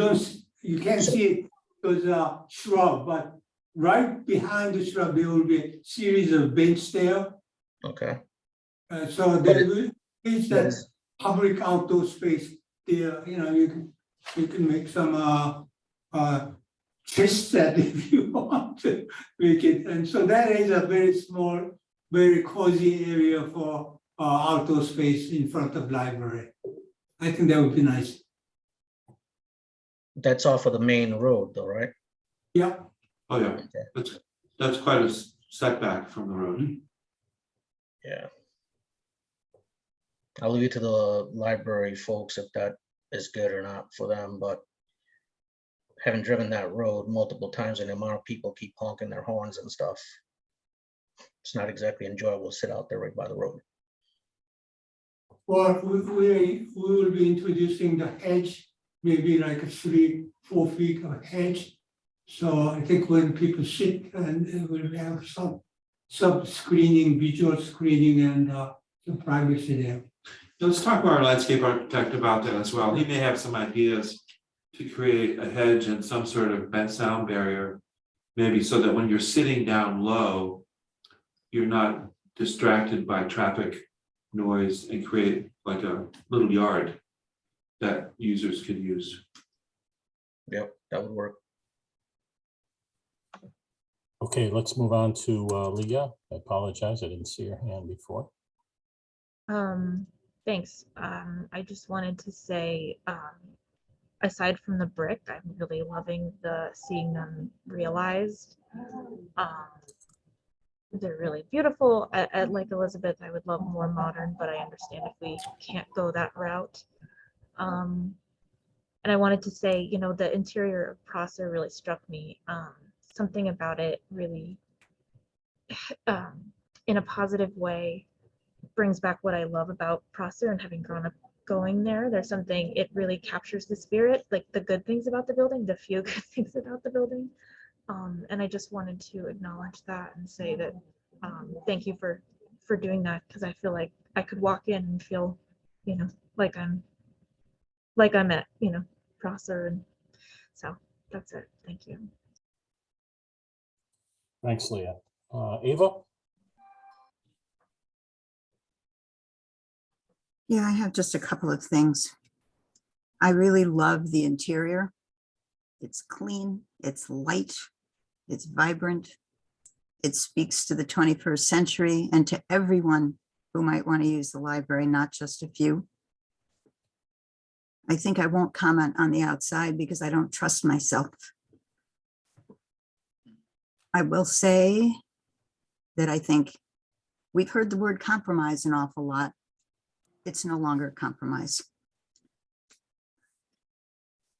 can't see it because shrub, but right behind the shrub, there will be a series of bench there. Okay. So there is that public outdoor space there, you know, you can make some twist that if you want to make it. And so that is a very small, very cozy area for outdoor space in front of library. I think that would be nice. That's off of the main road though, right? Yeah. Oh, yeah. That's quite a setback from the road. Yeah. I'll leave it to the library folks if that is good or not for them, but having driven that road multiple times and the amount of people keep honking their horns and stuff, it's not exactly enjoyable to sit out there right by the road. Well, we will be introducing the hedge, maybe like a 3-4 feet of hedge. So I think when people sit, and it will have some screening, visual screening, and some privacy there. Let's talk to our landscape architect about that as well. He may have some ideas to create a hedge and some sort of vent sound barrier, maybe so that when you're sitting down low, you're not distracted by traffic noise, and create like a little yard that users could use. Yep, that would work. Okay, let's move on to Leah. I apologize, I didn't see your hand before. Thanks. I just wanted to say, aside from the brick, I'm really loving seeing them realized. They're really beautiful. Like Elizabeth, I would love more modern, but I understand if we can't go that route. And I wanted to say, you know, the interior of Prosser really struck me. Something about it really, in a positive way, brings back what I love about Prosser and having grown up going there. There's something, it really captures the spirit, like the good things about the building, the few good things about the building. And I just wanted to acknowledge that and say that thank you for doing that, because I feel like I could walk in and feel, you know, like I'm at, you know, Prosser. And so that's it. Thank you. Thanks, Leah. Ava? Yeah, I have just a couple of things. I really love the interior. It's clean, it's light, it's vibrant. It speaks to the 21st century and to everyone who might want to use the library, not just a few. I think I won't comment on the outside because I don't trust myself. I will say that I think we've heard the word compromise an awful lot. It's no longer compromise.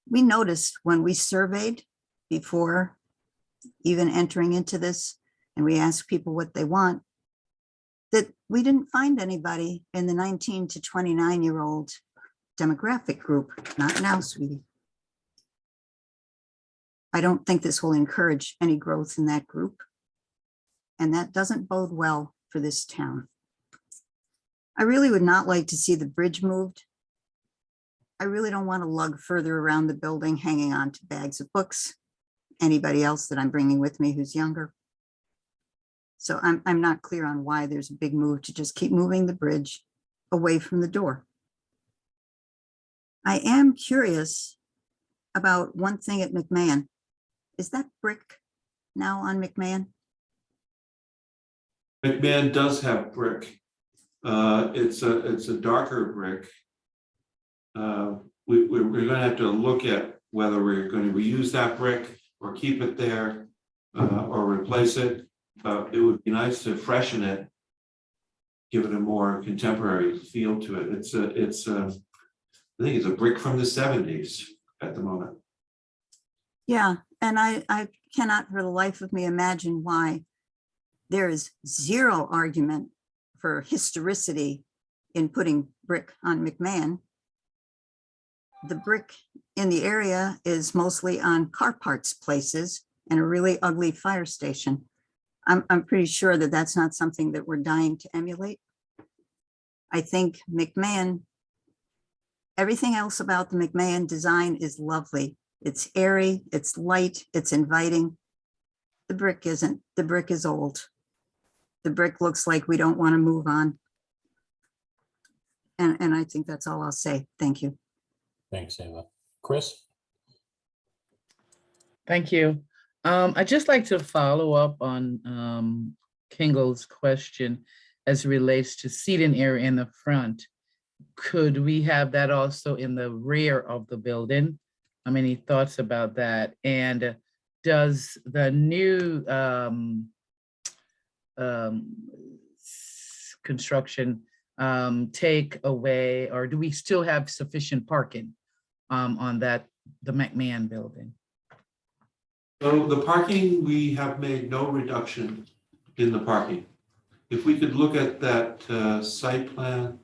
We noticed when we surveyed before even entering into this, and we asked people what they want, that we didn't find anybody in the 19 to 29-year-old demographic group. Not now, sweetie. I don't think this will encourage any growth in that group. And that doesn't bode well for this town. I really would not like to see the bridge moved. I really don't want to lug further around the building hanging on to bags of books. Anybody else that I'm bringing with me who's younger. So I'm not clear on why there's a big move to just keep moving the bridge away from the door. I am curious about one thing at McMahon. Is that brick now on McMahon? McMahon does have brick. It's a darker brick. We're going to have to look at whether we're going to reuse that brick or keep it there or replace it. It would be nice to freshen it, give it a more contemporary feel to it. I think it's a brick from the 70s at the moment. Yeah, and I cannot for the life of me imagine why there is zero argument for historicity in putting brick on McMahon. The brick in the area is mostly on car parts places and a really ugly fire station. I'm pretty sure that that's not something that we're dying to emulate. I think McMahon, everything else about the McMahon design is lovely. It's airy, it's light, it's inviting. The brick isn't. The brick is old. The brick looks like we don't want to move on. And I think that's all I'll say. Thank you. Thanks, Ava. Chris? Thank you. I'd just like to follow up on Kingel's question as it relates to seating area in the front. Could we have that also in the rear of the building? Any thoughts about that? And does the new construction take away, or do we still have sufficient parking on the McMahon building? So the parking, we have made no reduction in the parking. If we could look at that site plan.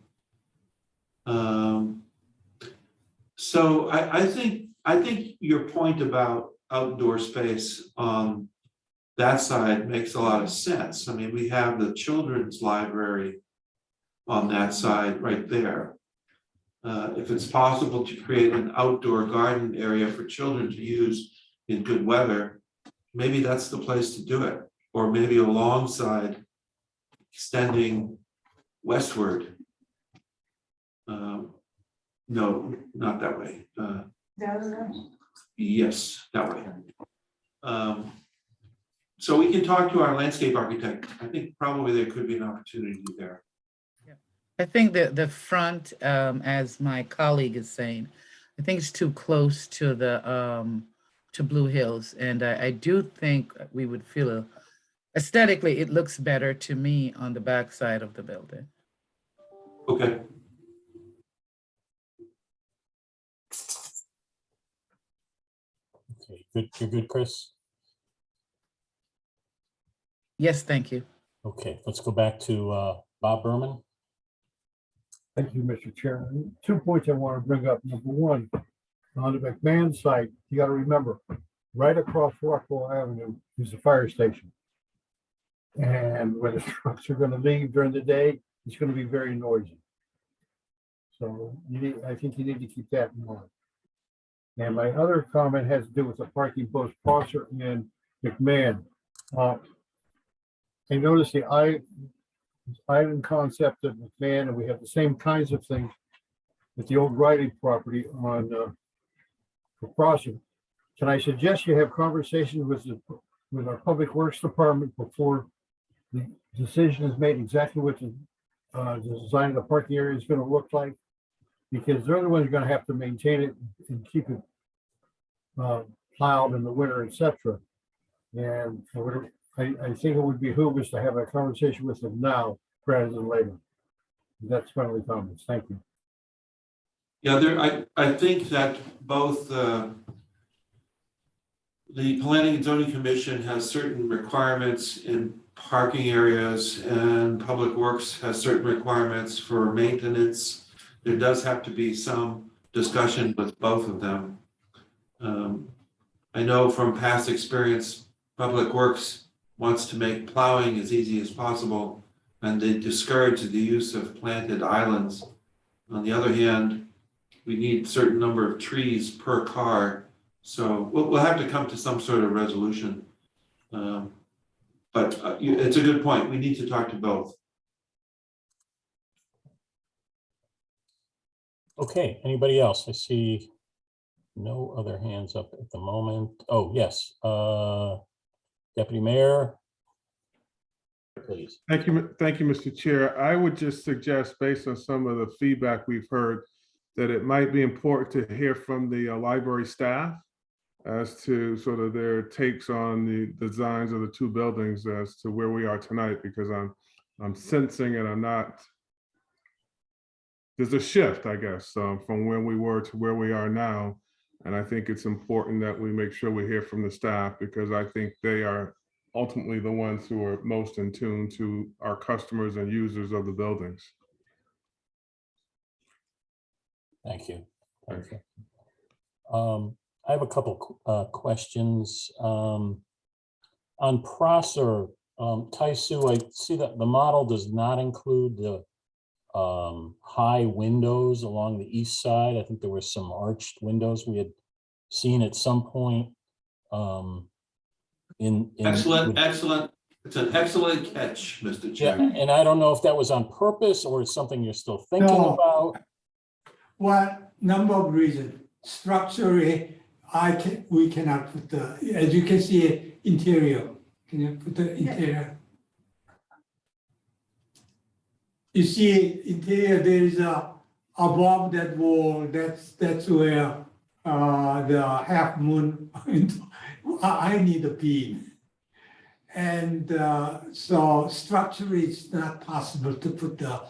So I think your point about outdoor space on that side makes a lot of sense. I mean, we have the children's library on that side right there. If it's possible to create an outdoor garden area for children to use in good weather, maybe that's the place to do it. Or maybe alongside, extending westward. No, not that way. Yes, that way. So we can talk to our landscape architect. I think probably there could be an opportunity there. I think that the front, as my colleague is saying, I think it's too close to the to Blue Hills, and I do think we would feel aesthetically it looks better to me on the back side of the building. Okay. Okay, good, you're good, Chris? Yes, thank you. Okay, let's go back to Bob Berman. Thank you, Mr. Chairman. 2 points I want to bring up. Number one, on the McMahon site, you got to remember, right across Rockwell Avenue is the fire station. And when the trucks are going to leave during the day, it's going to be very noisy. So I think you need to keep that in mind. And my other comment has to do with the parking both Prosser and McMahon. I noticed the island concept of McMahon, and we have the same kinds of things at the old Riley property on for Prosser. Can I suggest you have conversations with our Public Works Department before the decision is made exactly what the design of the parking area is going to look like? Because they're the ones who are going to have to maintain it and keep it plowed in the winter, etc. And I think it would behoove us to have a conversation with them now rather than later. That's my only comments. Thank you. Yeah, I think that both the Planning and Zoning Commission has certain requirements in parking areas, and Public Works has certain requirements for maintenance. There does have to be some discussion with both of them. I know from past experience, Public Works wants to make plowing as easy as possible, and they discourage the use of planted islands. On the other hand, we need a certain number of trees per car. So we'll have to come to some sort of resolution. But it's a good point. We need to talk to both. Okay, anybody else? I see no other hands up at the moment. Oh, yes. Deputy Mayor, please. Thank you, Mr. Chair. I would just suggest, based on some of the feedback we've heard, that it might be important to hear from the library staff as to sort of their takes on the designs of the two buildings as to where we are tonight, because I'm sensing it. There's a shift, I guess, from where we were to where we are now. And I think it's important that we make sure we hear from the staff, because I think they are ultimately the ones who are most in tune to our customers and users of the buildings. Thank you. Thank you. I have a couple questions. On Prosser, Taisu, I see that the model does not include the high windows along the east side. I think there were some arched windows we had seen at some point. Excellent. It's an excellent catch, Mr. Chair. Yeah, and I don't know if that was on purpose or it's something you're still thinking about. Well, number of reasons. Structurally, we cannot put the, as you can see, interior. Can you put the interior? You see interior, there is above that wall, that's where the half moon, I need a beam. And so structurally, it's not possible to put the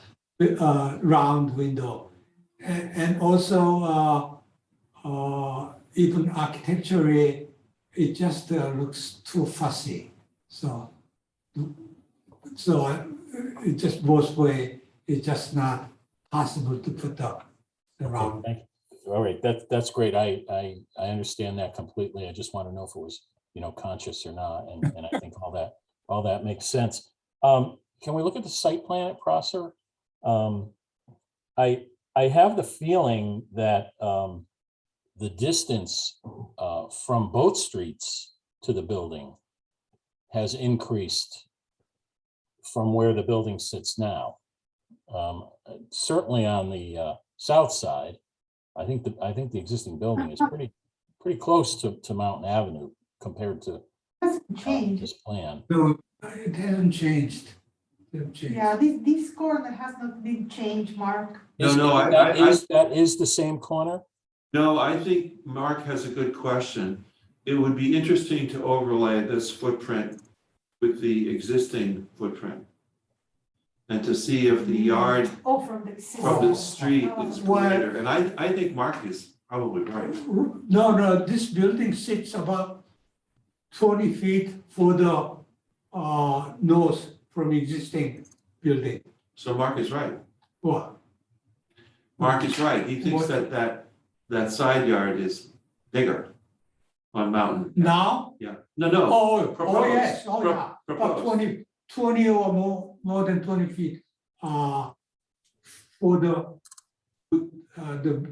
round window. And also, even architecturally, it just looks too fussy. So it just both ways. It's just not possible to put up the round. Okay, all right, that's great. I understand that completely. I just want to know if it was, conscious or not, and I think all that makes sense. Can we look at the site plan at Prosser? I have the feeling that the distance from both streets to the building has increased from where the building sits now. Certainly on the south side, I think the existing building is pretty close to Mountain Avenue compared to this plan. No, it hasn't changed. Yeah, this corner has not been changed, Mark. That is the same corner? No, I think Mark has a good question. It would be interesting to overlay this footprint with the existing footprint and to see if the yard from the street is greater. And I think Mark is probably right. No, this building sits about 20 feet further north from existing building. So Mark is right. What? Mark is right. He thinks What? that side yard is bigger on Mountain. Now? Yeah. No. Oh, proposed. yes, oh, yeah, about Proposed. 20 or more than 20 feet, for the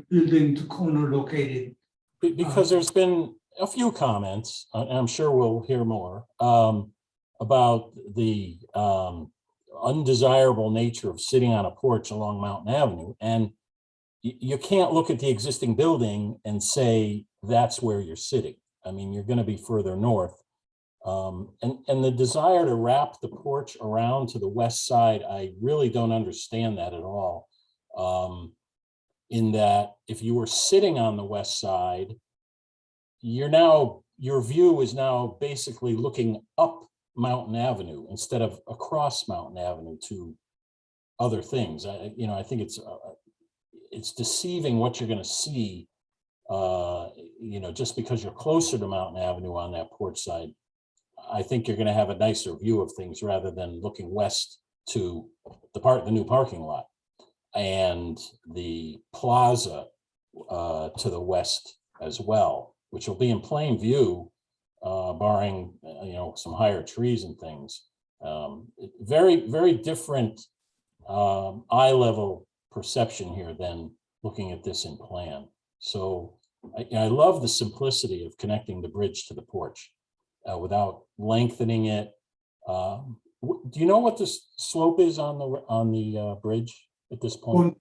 building to corner located. Because there's been a few comments, and I'm sure we'll hear more, about the undesirable nature of sitting on a porch along Mountain Avenue. And you can't look at the existing building and say that's where you're sitting. I mean, you're going to be further north. And the desire to wrap the porch around to the west side, I really don't understand that at all. In that if you were sitting on the west side, your view is now basically looking up Mountain Avenue instead of across Mountain Avenue to other things. I think it's deceiving what you're going to see, just because you're closer to Mountain Avenue on that porch side. I think you're going to have a nicer view of things rather than looking west to the new parking lot and the plaza to the west as well, which will be in plain view, barring some higher trees and things. Very, very different eye level perception here than looking at this in plan. So I love the simplicity of connecting the bridge to the porch without lengthening it. Do you know what the slope is on the bridge at this point?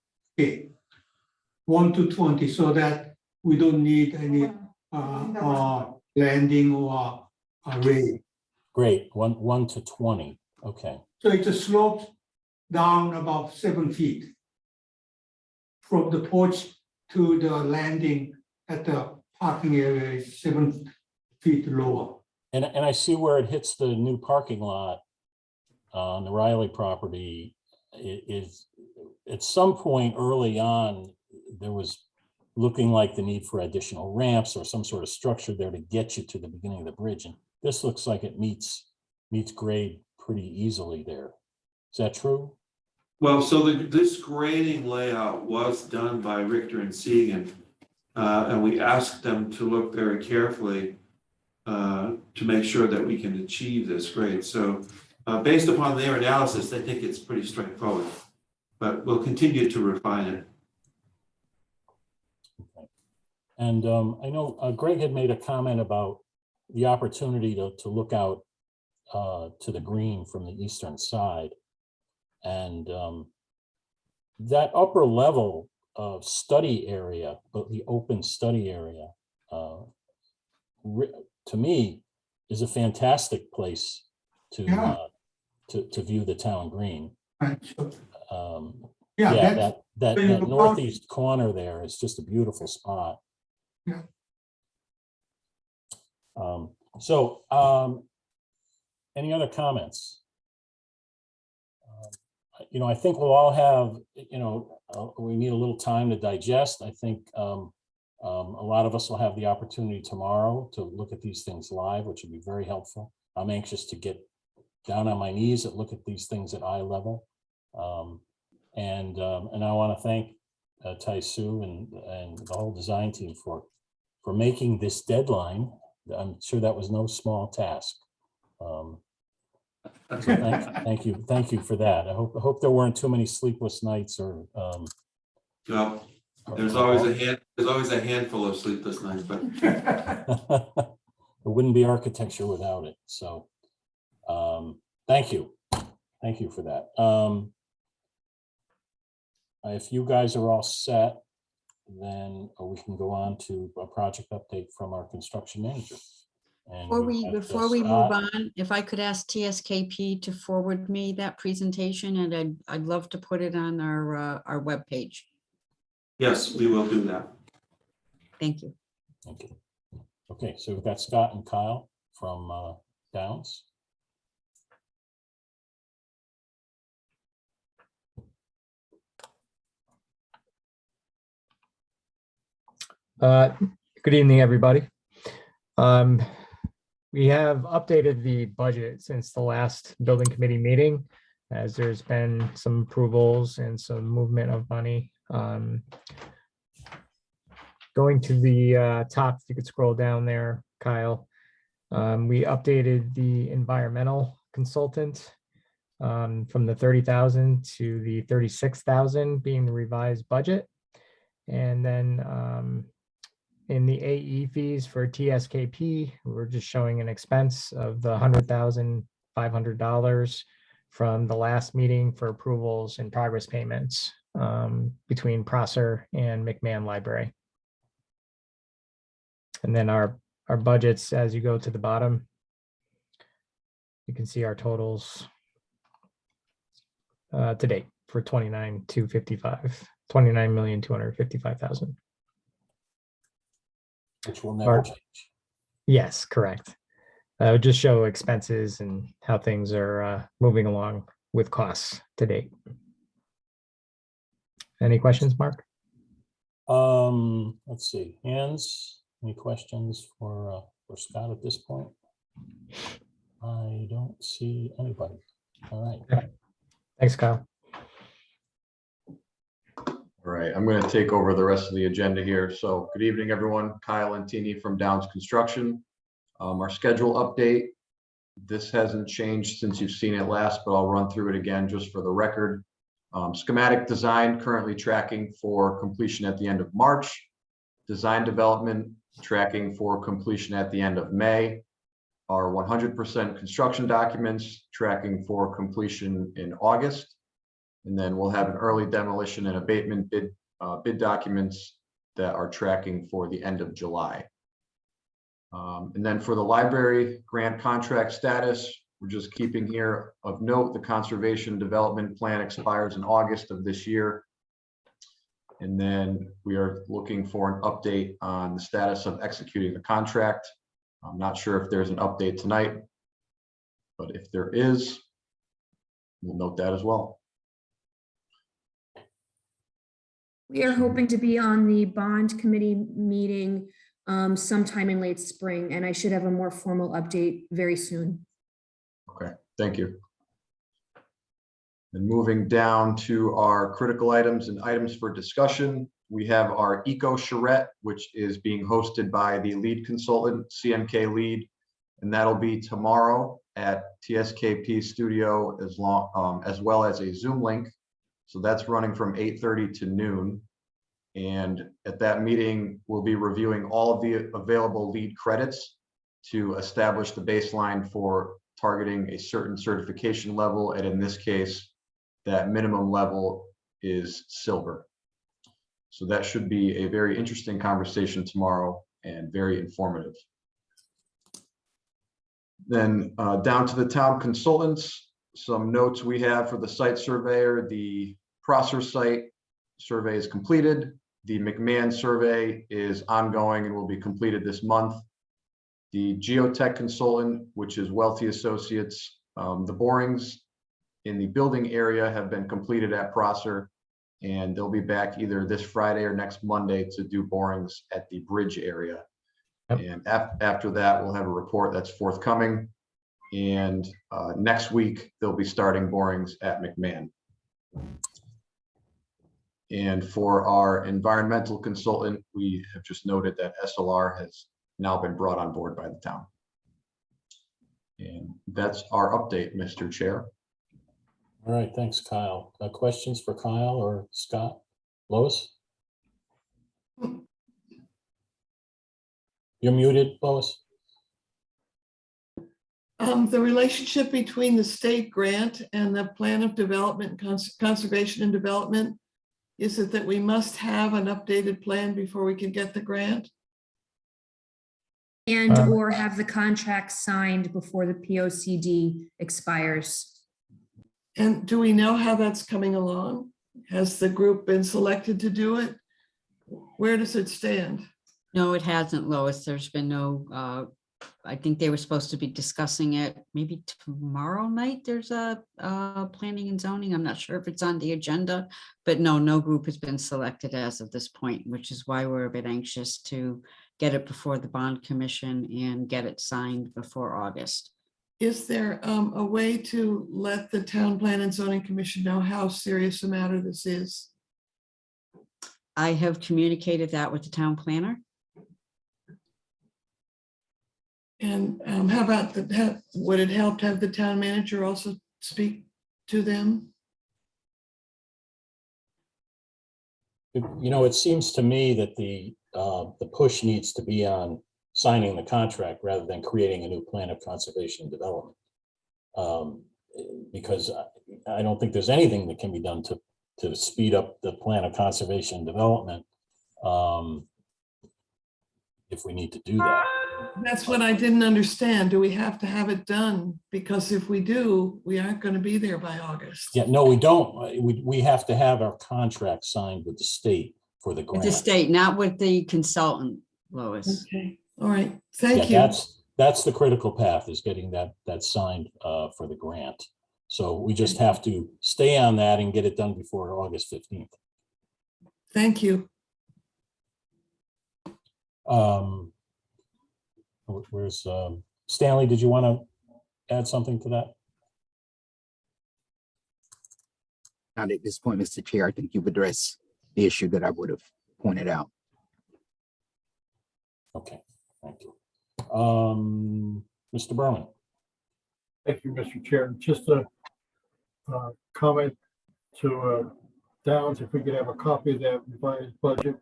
1 to 20, so that we don't need any landing or rail. Great, 1 to 20. Okay. So it's a slope down about 7 feet from the porch to the landing at the parking area is 7 feet lower. And I see where it hits the new parking lot on the Riley property. It is at some point early on, there was looking like the need for additional ramps or some sort of structure there to get you to the beginning of the bridge. And this looks like it meets grade pretty easily there. Is that true? Well, so this grading layout was done by Richter and Signage, and we asked them to look very carefully to make sure that we can achieve this grade. So based upon their analysis, they think it's pretty straightforward, but we'll continue to refine it. Okay. And I know Greg had made a comment about the opportunity to look out to the green from the eastern side. And that upper level of study area, the open study area, to me, is a fantastic place to view the town green. Right. That northeast corner there is just a beautiful spot. Yeah. Any other comments? I think we'll all have, we need a little time to digest. I think a lot of us will have the opportunity tomorrow to look at these things live, which would be very helpful. I'm anxious to get down on my knees and look at these things at eye level. And I want to thank Tai Su and the whole design team for making this deadline. I'm sure that was no small task. So thank you for that. I hope there weren't too many sleepless nights or. No, there's always a handful of sleepless nights, but it wouldn't be architecture without it. So thank you for that. If you guys are all set, then we can go on to a project update from our construction manager. And Before we move on, if I could ask TSKP to forward me that presentation, and I'd love to put it on our webpage. yes, we will do that. Thank you. Thank you. Okay, so we've got Scott and Kyle from Downs. Good evening, everybody. We have updated the budget since the last building committee meeting, as there's been some approvals and some movement of money. Going to the top, if you could scroll down there, Kyle. We updated the environmental consultant from the 30,000 to the 36,000 being the revised budget. And then in the AE fees for TSKP, we're just showing an expense of the $100,500 from the last meeting for approvals and progress payments between Prosser and McMahon Library. And then our budgets, as you go to the bottom, you can see our totals to date for 29,255,000. Which will never change. Yes, correct. Just show expenses and how things are moving along with costs to date. Any questions, Mark? Let's see. Hands, any questions for Scott at this point? I don't see anybody. All right. Thanks, Kyle. All right, I'm going to take over the rest of the agenda here. So good evening, everyone. Kyle Antini from Downs Construction. Our schedule update. This hasn't changed since you've seen it last, but I'll run through it again just for the record. Schematic design currently tracking for completion at the end of March. Design development tracking for completion at the end of May. Our 100% construction documents tracking for completion in August. And then we'll have an early demolition and abatement bid documents that are tracking for the end of July. And then for the library grant contract status, we're just keeping here of note, the conservation development plan expires in August of this year. And then we are looking for an update on the status of executing the contract. I'm not sure if there's an update tonight, but if there is, we'll note that as well. We are hoping to be on the bond committee meeting sometime in late spring, and I should have a more formal update very soon. Okay, thank you. And moving down to our critical items and items for discussion, we have our Eco Charrette, which is being hosted by the lead consultant, CMK Lead, and that'll be tomorrow at TSKP Studio as well as a Zoom link. So that's running from 8:30 to noon. And at that meeting, we'll be reviewing all of the available lead credits to establish the baseline for targeting a certain certification level. And in this case, that minimum level is silver. So that should be a very interesting conversation tomorrow and very informative. Then down to the town consultants, some notes we have for the site surveyor. The Prosser site survey is completed. The McMahon survey is ongoing and will be completed this month. The geotech consultant, which is Welty Associates, the borings in the building area have been completed at Prosser, and they'll be back either this Friday or next Monday to do borings at the bridge area. Yep. And after that, we'll have a report that's forthcoming. And next week, they'll be starting borings at McMahon. And for our environmental consultant, we have just noted that SLR has now been brought on board by the town. And that's our update, Mr. Chair. All right, thanks, Kyle. Questions for Kyle or Scott? Lois? You're muted, Lois. The relationship between the state grant and the plan of development, conservation and development, is it that we must have an updated plan before we can get the grant? And or have the contract signed before the POCD expires. And do we know how that's coming along? Has the group been selected to do it? Where does it stand? No, it hasn't, Lois. There's been no I think they were supposed to be discussing it maybe tomorrow night. There's a planning and zoning. I'm not sure if it's on the agenda, but no group has been selected as of this point, which is why we're a bit anxious to get it before the bond commission and get it signed before August. Is there a way to let the town plan and zoning commission know how serious a matter this is? I have communicated that with the town planner. And how about would it help to have the town manager also speak to them? You know, it seems to me that the push needs to be on signing the contract rather than creating a new plan of conservation and development. Because I don't think there's anything that can be done to speed up the plan of conservation and development if we need to do that. That's what I didn't understand. Do we have to have it done? Because if we do, we aren't going to be there by August. Yeah, no, we don't. We have to have our contract signed with the state for the With grant. the state, not with the consultant, Lois. Okay, all right, thank Yeah, you. that's the critical path, is getting that signed for the grant. So we just have to stay on that and get it done before August 15th. Thank you. Where's Stanley? Did you want to add something to that? Not at this point, Mr. Chair. I think you've addressed the issue that I would have pointed out. Okay, thank you. Mr. Berman. Thank you, Mr. Chair. Just a comment to Downs, if we could have a copy of that revised budget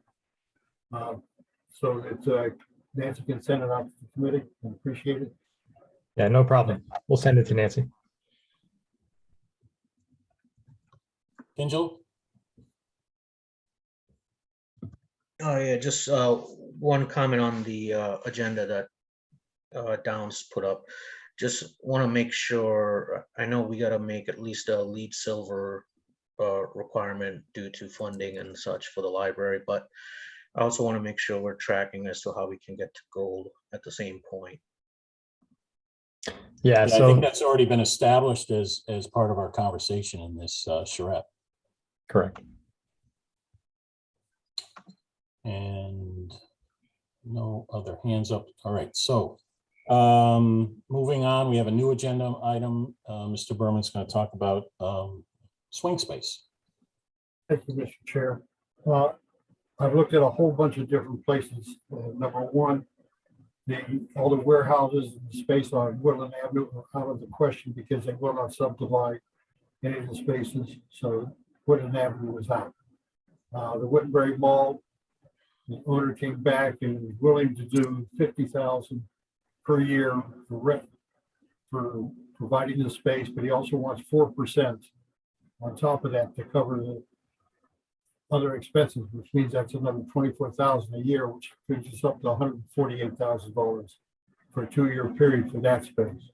so that Nancy can send it out to the committee. I appreciate it. Yeah, no problem. We'll send it to Nancy. Angel? Oh, yeah, just one comment on the agenda that Downs put up. Just want to make sure, I know we got to make at least a LEED silver requirement due to funding and such for the library, but I also want to make sure we're tracking as to how we can get to gold at the same point. Yeah, so I think that's already been established as part of our conversation in this charrette. Correct. And no other hands up. All right, so moving on, we have a new agenda item. Mr. Berman's going to talk about swing space. Thank you, Mr. Chair. I've looked at a whole bunch of different places. Number one, all the warehouses and space on Woodland Avenue are out of the question because they will not subdivide any of the spaces. So Woodland Avenue was out. The Wittenberry Mall, the owner came back and was willing to do $50,000 per year for rent for providing the space, but he also wants 4% on top of that to cover the other expenses, which means that's another $24,000 a year, which brings us up to $148,000 for a 2-year period for that space.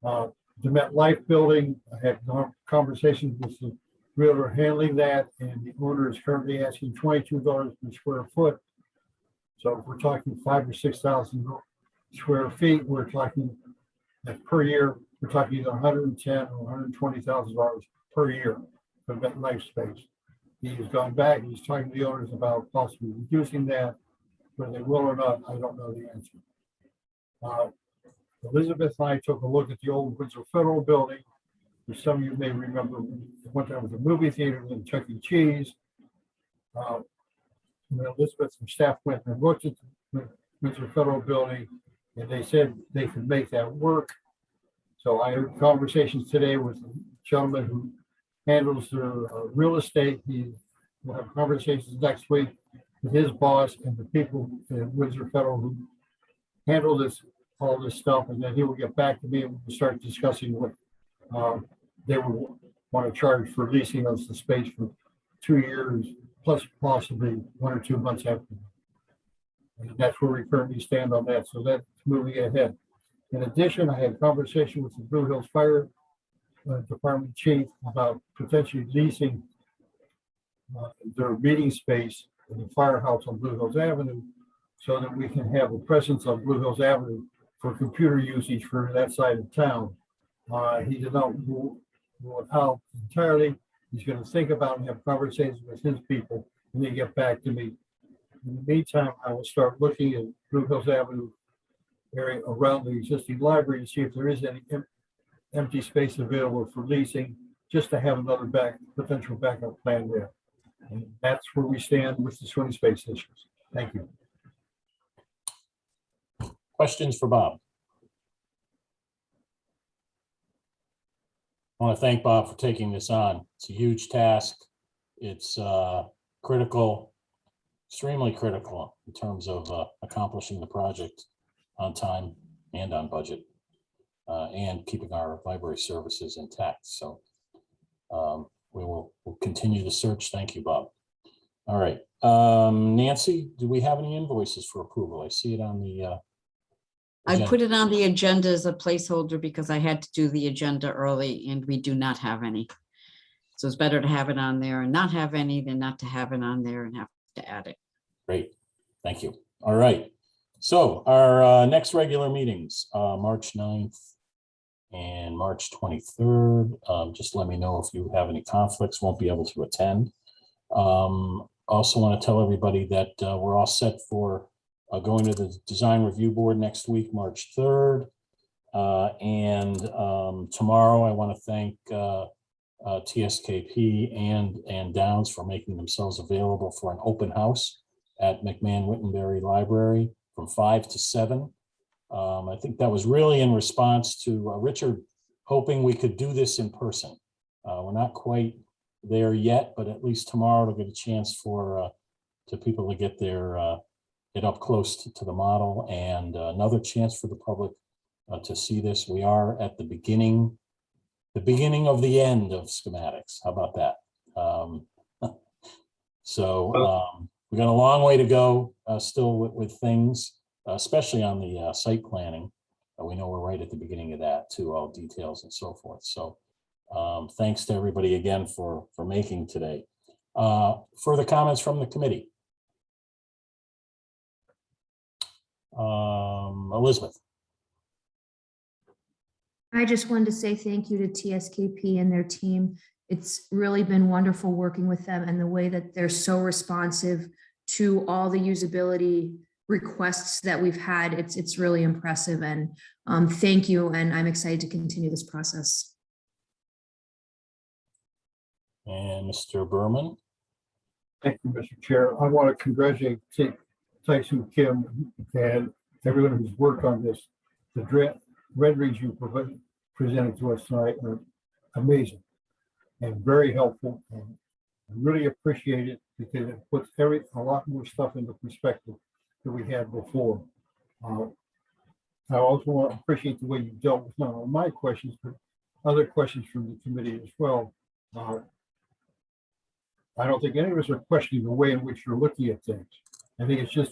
The MetLife building, I had conversations with the realtor handling that, and the owner is currently asking $22 per square foot. So if we're talking 5,000 or 6,000 square feet, we're talking that per year, we're talking either $110,000 or $120,000 per year for MetLife space. He's gone back, he's talking to the owners about possibly reducing that, whether they will or not, I don't know the answer. Elizabeth and I took a look at the old Windsor Federal building, which some of you may remember, one time was a movie theater and Chuck E. Cheese. Elizabeth and staff went and looked at the Windsor Federal building, and they said they could make that work. So I had conversations today with a gentleman who handles the real estate. He will have conversations next week with his boss and the people at Windsor Federal who handle all this stuff, and then he will get back to me and we'll start discussing what they would want to charge for leasing us the space for 2 years, plus possibly 1 or 2 months after. And that's where we currently stand on that. So that's moving ahead. In addition, I had a conversation with the Blue Hills Fire Department chief about potentially leasing their meeting space in the firehouse on Blue Hills Avenue so that we can have a presence on Blue Hills Avenue for computer usage for that side of town. He did not rule it out entirely. He's going to think about and have conversations with his people and then get back to me. In the meantime, I will start looking at Blue Hills Avenue area around the existing library to see if there is any empty space available for leasing, just to have another potential backup plan there. And that's where we stand with the swing space issues. Thank you. Questions for Bob? I want to thank Bob for taking this on. It's a huge task. It's critical, extremely critical in terms of accomplishing the project on time and on budget, and keeping our library services intact. So we'll continue the search. Thank you, Bob. All right. Nancy, do we have any invoices for approval? I see it on the I put it on the agenda as a placeholder because I had to do the agenda early and we do not have any. So it's better to have it on there and not have any than not to have it on there and have to add it. Great, thank you. All right, so our next regular meetings, March 9th and March 23rd. Just let me know if you have any conflicts, won't be able to attend. Also want to tell everybody that we're all set for going to the design review board next week, March 3rd. And tomorrow I want to thank TSKP and Downs for making themselves available for an open house at McMahon-Wittenberry Library from 5 to 7. I think that was really in response to Richard hoping we could do this in person. We're not quite there yet, but at least tomorrow to get a chance for to people to get their get up close to the model, and another chance for the public to see this. We are at the beginning of the end of schematics. How about that? We got a long way to go still with things, especially on the site planning. We know we're right at the beginning of that too, all details and so forth. So thanks to everybody again for making today. Further comments from the committee? Elizabeth. I just wanted to say thank you to TSKP and their team. It's really been wonderful working with them, and the way that they're so responsive to all the usability requests that we've had. It's really impressive, and thank you. And I'm excited to continue this process. And Mr. Berman. Thank you, Mr. Chair. I want to congratulate Tyson Kim and everyone who's worked on this. The renderings you presented to us tonight are amazing and very helpful. And I really appreciate it because it puts a lot more stuff into perspective than we had before. I also want to appreciate the way you dealt with not only my questions, but other questions from the committee as well. I don't think any of us are questioning the way in which you're looking at things. I think it's just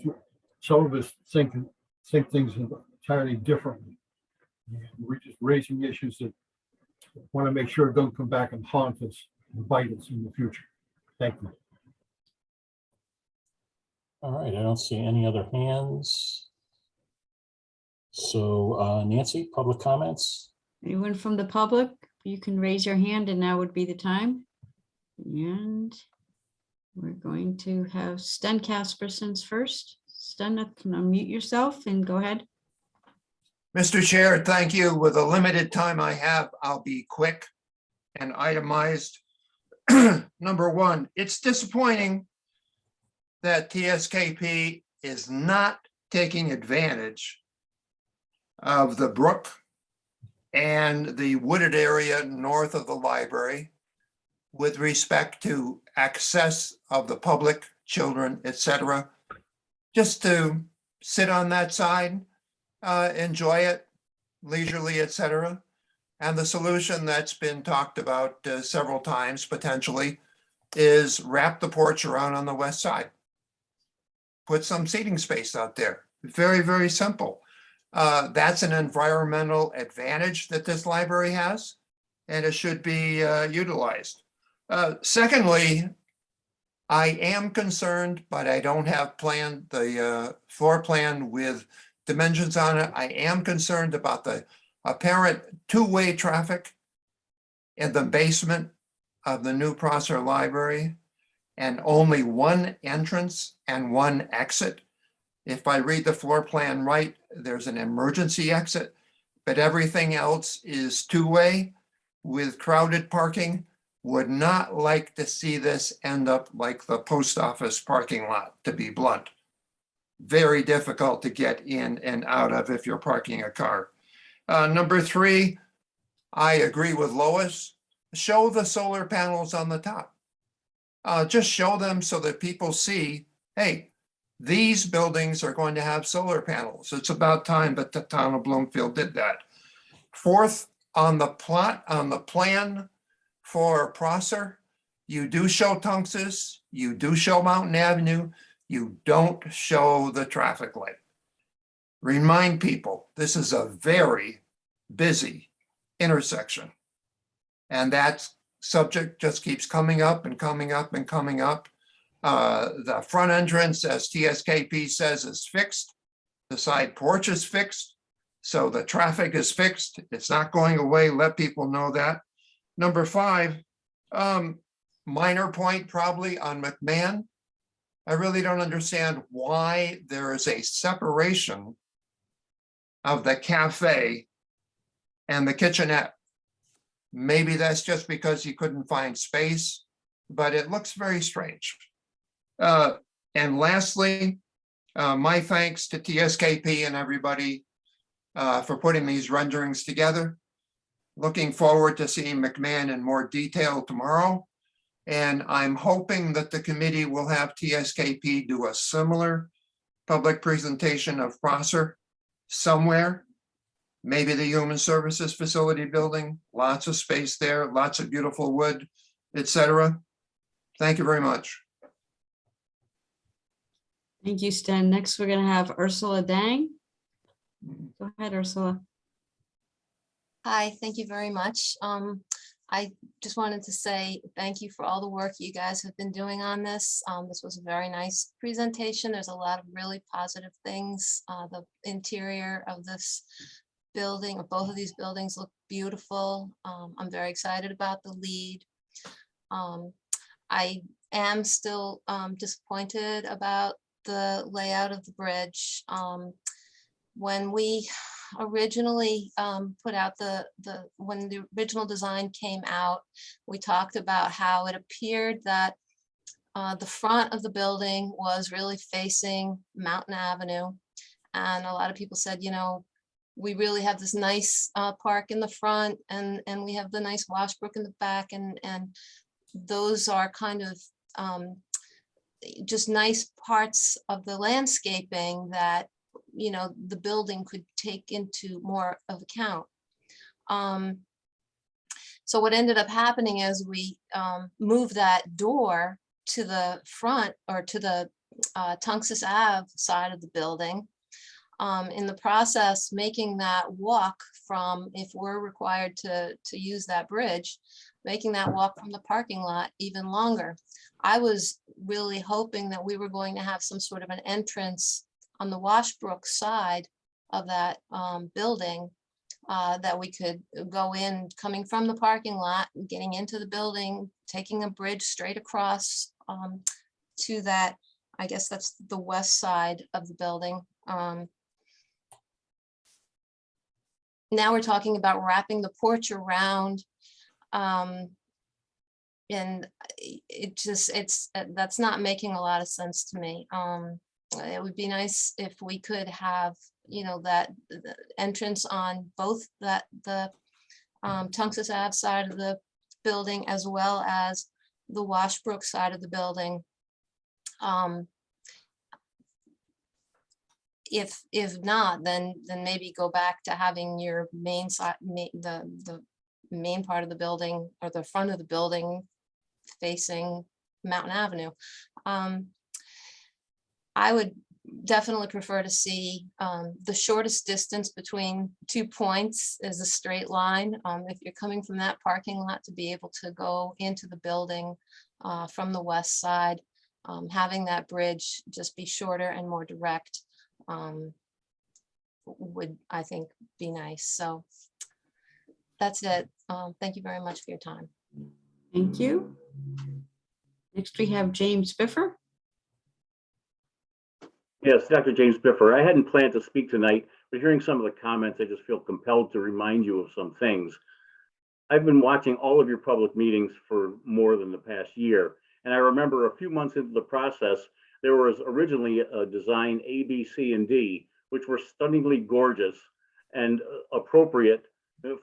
some of us think things entirely differently. And we're just raising issues that want to make sure it don't come back and haunt us and bite us in the future. Thank you. All right, I don't see any other hands. So Nancy, public comments? Anyone from the public? You can raise your hand and now would be the time. And we're going to have Sten Casperson's first. Sten, can unmute yourself and go ahead. Mr. Chair, thank you. With the limited time I have, I'll be quick and itemized. Number one, it's disappointing that TSKP is not taking advantage of the brook and the wooded area north of the library with respect to access of the public, children, etc. Just to sit on that side, enjoy it leisurely, etc. And the solution that's been talked about several times potentially is wrap the porch around on the west side. Put some seating space out there. Very, very simple. That's an environmental advantage that this library has, and it should be utilized. Secondly, I am concerned, but I don't have planned the floor plan with dimensions on it. I am concerned about the apparent two-way traffic in the basement of the new Prosser Library, and only one entrance and one exit. If I read the floor plan right, there's an emergency exit, but everything else is two-way with crowded parking. Would not like to see this end up like the post office parking lot, to be blunt. Very difficult to get in and out of if you're parking a car. Number 3, I agree with Lois. Show the solar panels on the top. Just show them so that people see, hey, these buildings are going to have solar panels. It's about time that the town of Bloomfield did that. 4th, on the plan for Prosser, you do show Tunxus, you do show Mountain Avenue, you don't show the traffic light. Remind people, this is a very busy intersection. And that subject just keeps coming up and coming up and coming up. The front entrance, as TSKP says, is fixed. The side porch is fixed. So the traffic is fixed. It's not going away. Let people know that. Number 5, minor point probably on McMahon. I really don't understand why there is a separation of the cafe and the kitchenette. Maybe that's just because you couldn't find space, but it looks very strange. And lastly, my thanks to TSKP and everybody for putting these renderings together. Looking forward to seeing McMahon in more detail tomorrow. And I'm hoping that the committee will have TSKP do a similar public presentation of Prosser somewhere. Maybe the Human Services Facility building, lots of space there, lots of beautiful wood, etc. Thank you very much. Thank you, Stan. Next, we're going to have Ursula Dang. Go ahead, Ursula. Hi, thank you very much. I just wanted to say thank you for all the work you guys have been doing on this. This was a very nice presentation. There's a lot of really positive things. The interior of this building, of both of these buildings, look beautiful. I'm very excited about the lead. I am still disappointed about the layout of the bridge. When we originally put out when the original design came out, we talked about how it appeared that the front of the building was really facing Mountain Avenue. And a lot of people said, you know, we really have this nice park in the front and we have the nice washbrook in the back, and those are kind of just nice parts of the landscaping that, you know, the building could take into more of account. So what ended up happening is we moved that door to the front, or to the Tunxus Ave side of the building. In the process, making that walk from, if we're required to use that bridge, making that walk from the parking lot even longer. I was really hoping that we were going to have some sort of an entrance on the Washbrook side of that building, that we could go in, coming from the parking lot, getting into the building, taking a bridge straight across to that, I guess that's the west side of the building. Now we're talking about wrapping the porch around, and that's not making a lot of sense to me. It would be nice if we could have, you know, that the entrance on both the Tunxus Ave side of the building as well as the Washbrook side of the building. If not, then maybe go back to having your main side, the main part of the building, or the front of the building facing Mountain Avenue. I would definitely prefer to see the shortest distance between 2 points is a straight line. If you're coming from that parking lot, to be able to go into the building from the west side, having that bridge just be shorter and more direct. would, I think, be nice. So that's it. Thank you very much for your time. Thank you. Next, we have James Spiffer. Yes, Dr. James Spiffer. I hadn't planned to speak tonight, but hearing some of the comments, I just feel compelled to remind you of some things. I've been watching all of your public meetings for more than the past year, and I remember a few months into the process, there was originally a design A, B, C, and D, which were stunningly gorgeous and appropriate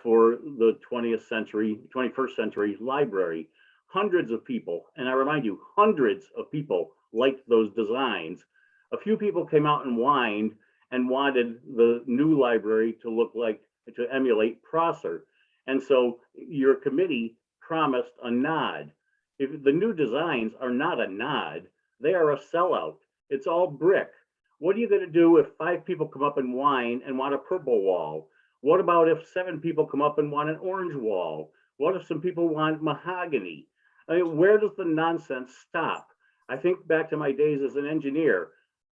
for the 21st century library. Hundreds of people, and I remind you, hundreds of people liked those designs. A few people came out and whined and wanted the new library to emulate Prosser. And so your committee promised a nod. If the new designs are not a nod, they are a sellout. It's all brick. What are you going to do if 5 people come up and whine and want a purple wall? What about if 7 people come up and want an orange wall? What if some people want mahogany? I mean, where does the nonsense stop? I think back to my days as an engineer.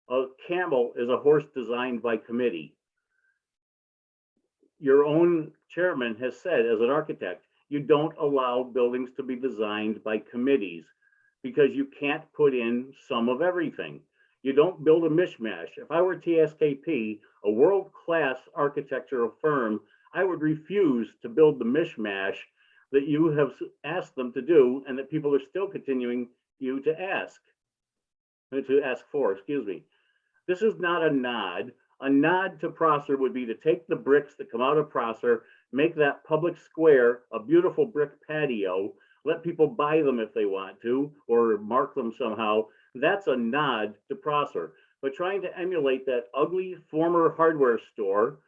A camel is a horse designed by committee. Your own chairman has said, as an architect, you don't allow buildings to be designed by committees because you can't put in some of everything. You don't build a mishmash. If I were TSKP, a world-class architectural firm, I would refuse to build the mishmash that you have asked them to do and that people are still continuing you to ask for, excuse me. This is not a nod. A nod to Prosser would be to take the bricks that come out of Prosser, make that public square a beautiful brick patio, let people buy them if they want to, or mark them somehow. That's a nod to Prosser. But trying to emulate that ugly former hardware store,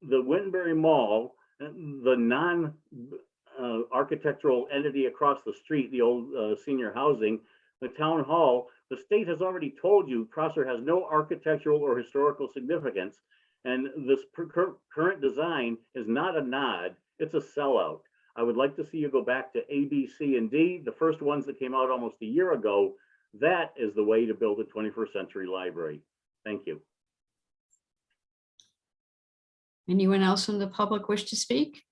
the Wittenberry Mall, the non-architectural entity across the street, the old senior housing, the town hall, the state has already told you Prosser has no architectural or historical significance, and this current design is not a nod, it's a sellout. I would like to see you go back to A, B, C, and D, the first ones that came out almost a year ago. That is the way to build a 21st century library. Thank you. Anyone else from the public wish to speak?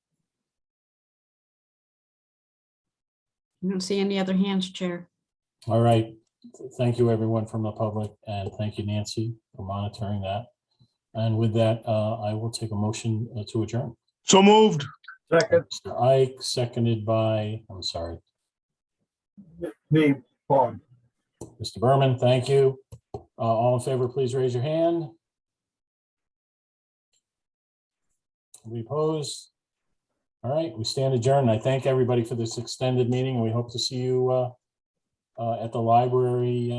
I don't see any other hands, Chair. All right. Thank you, everyone from the public, and thank you, Nancy, for monitoring that. And with that, I will take a motion to adjourn. So moved. Second. Mr. Ike, seconded by, I'm sorry, Me, Vaughn. Mr. Berman, thank you. All in favor, please raise your hand. We opposed? All right, we stand adjourned. I thank everybody for this extended meeting, and we hope to see you at the library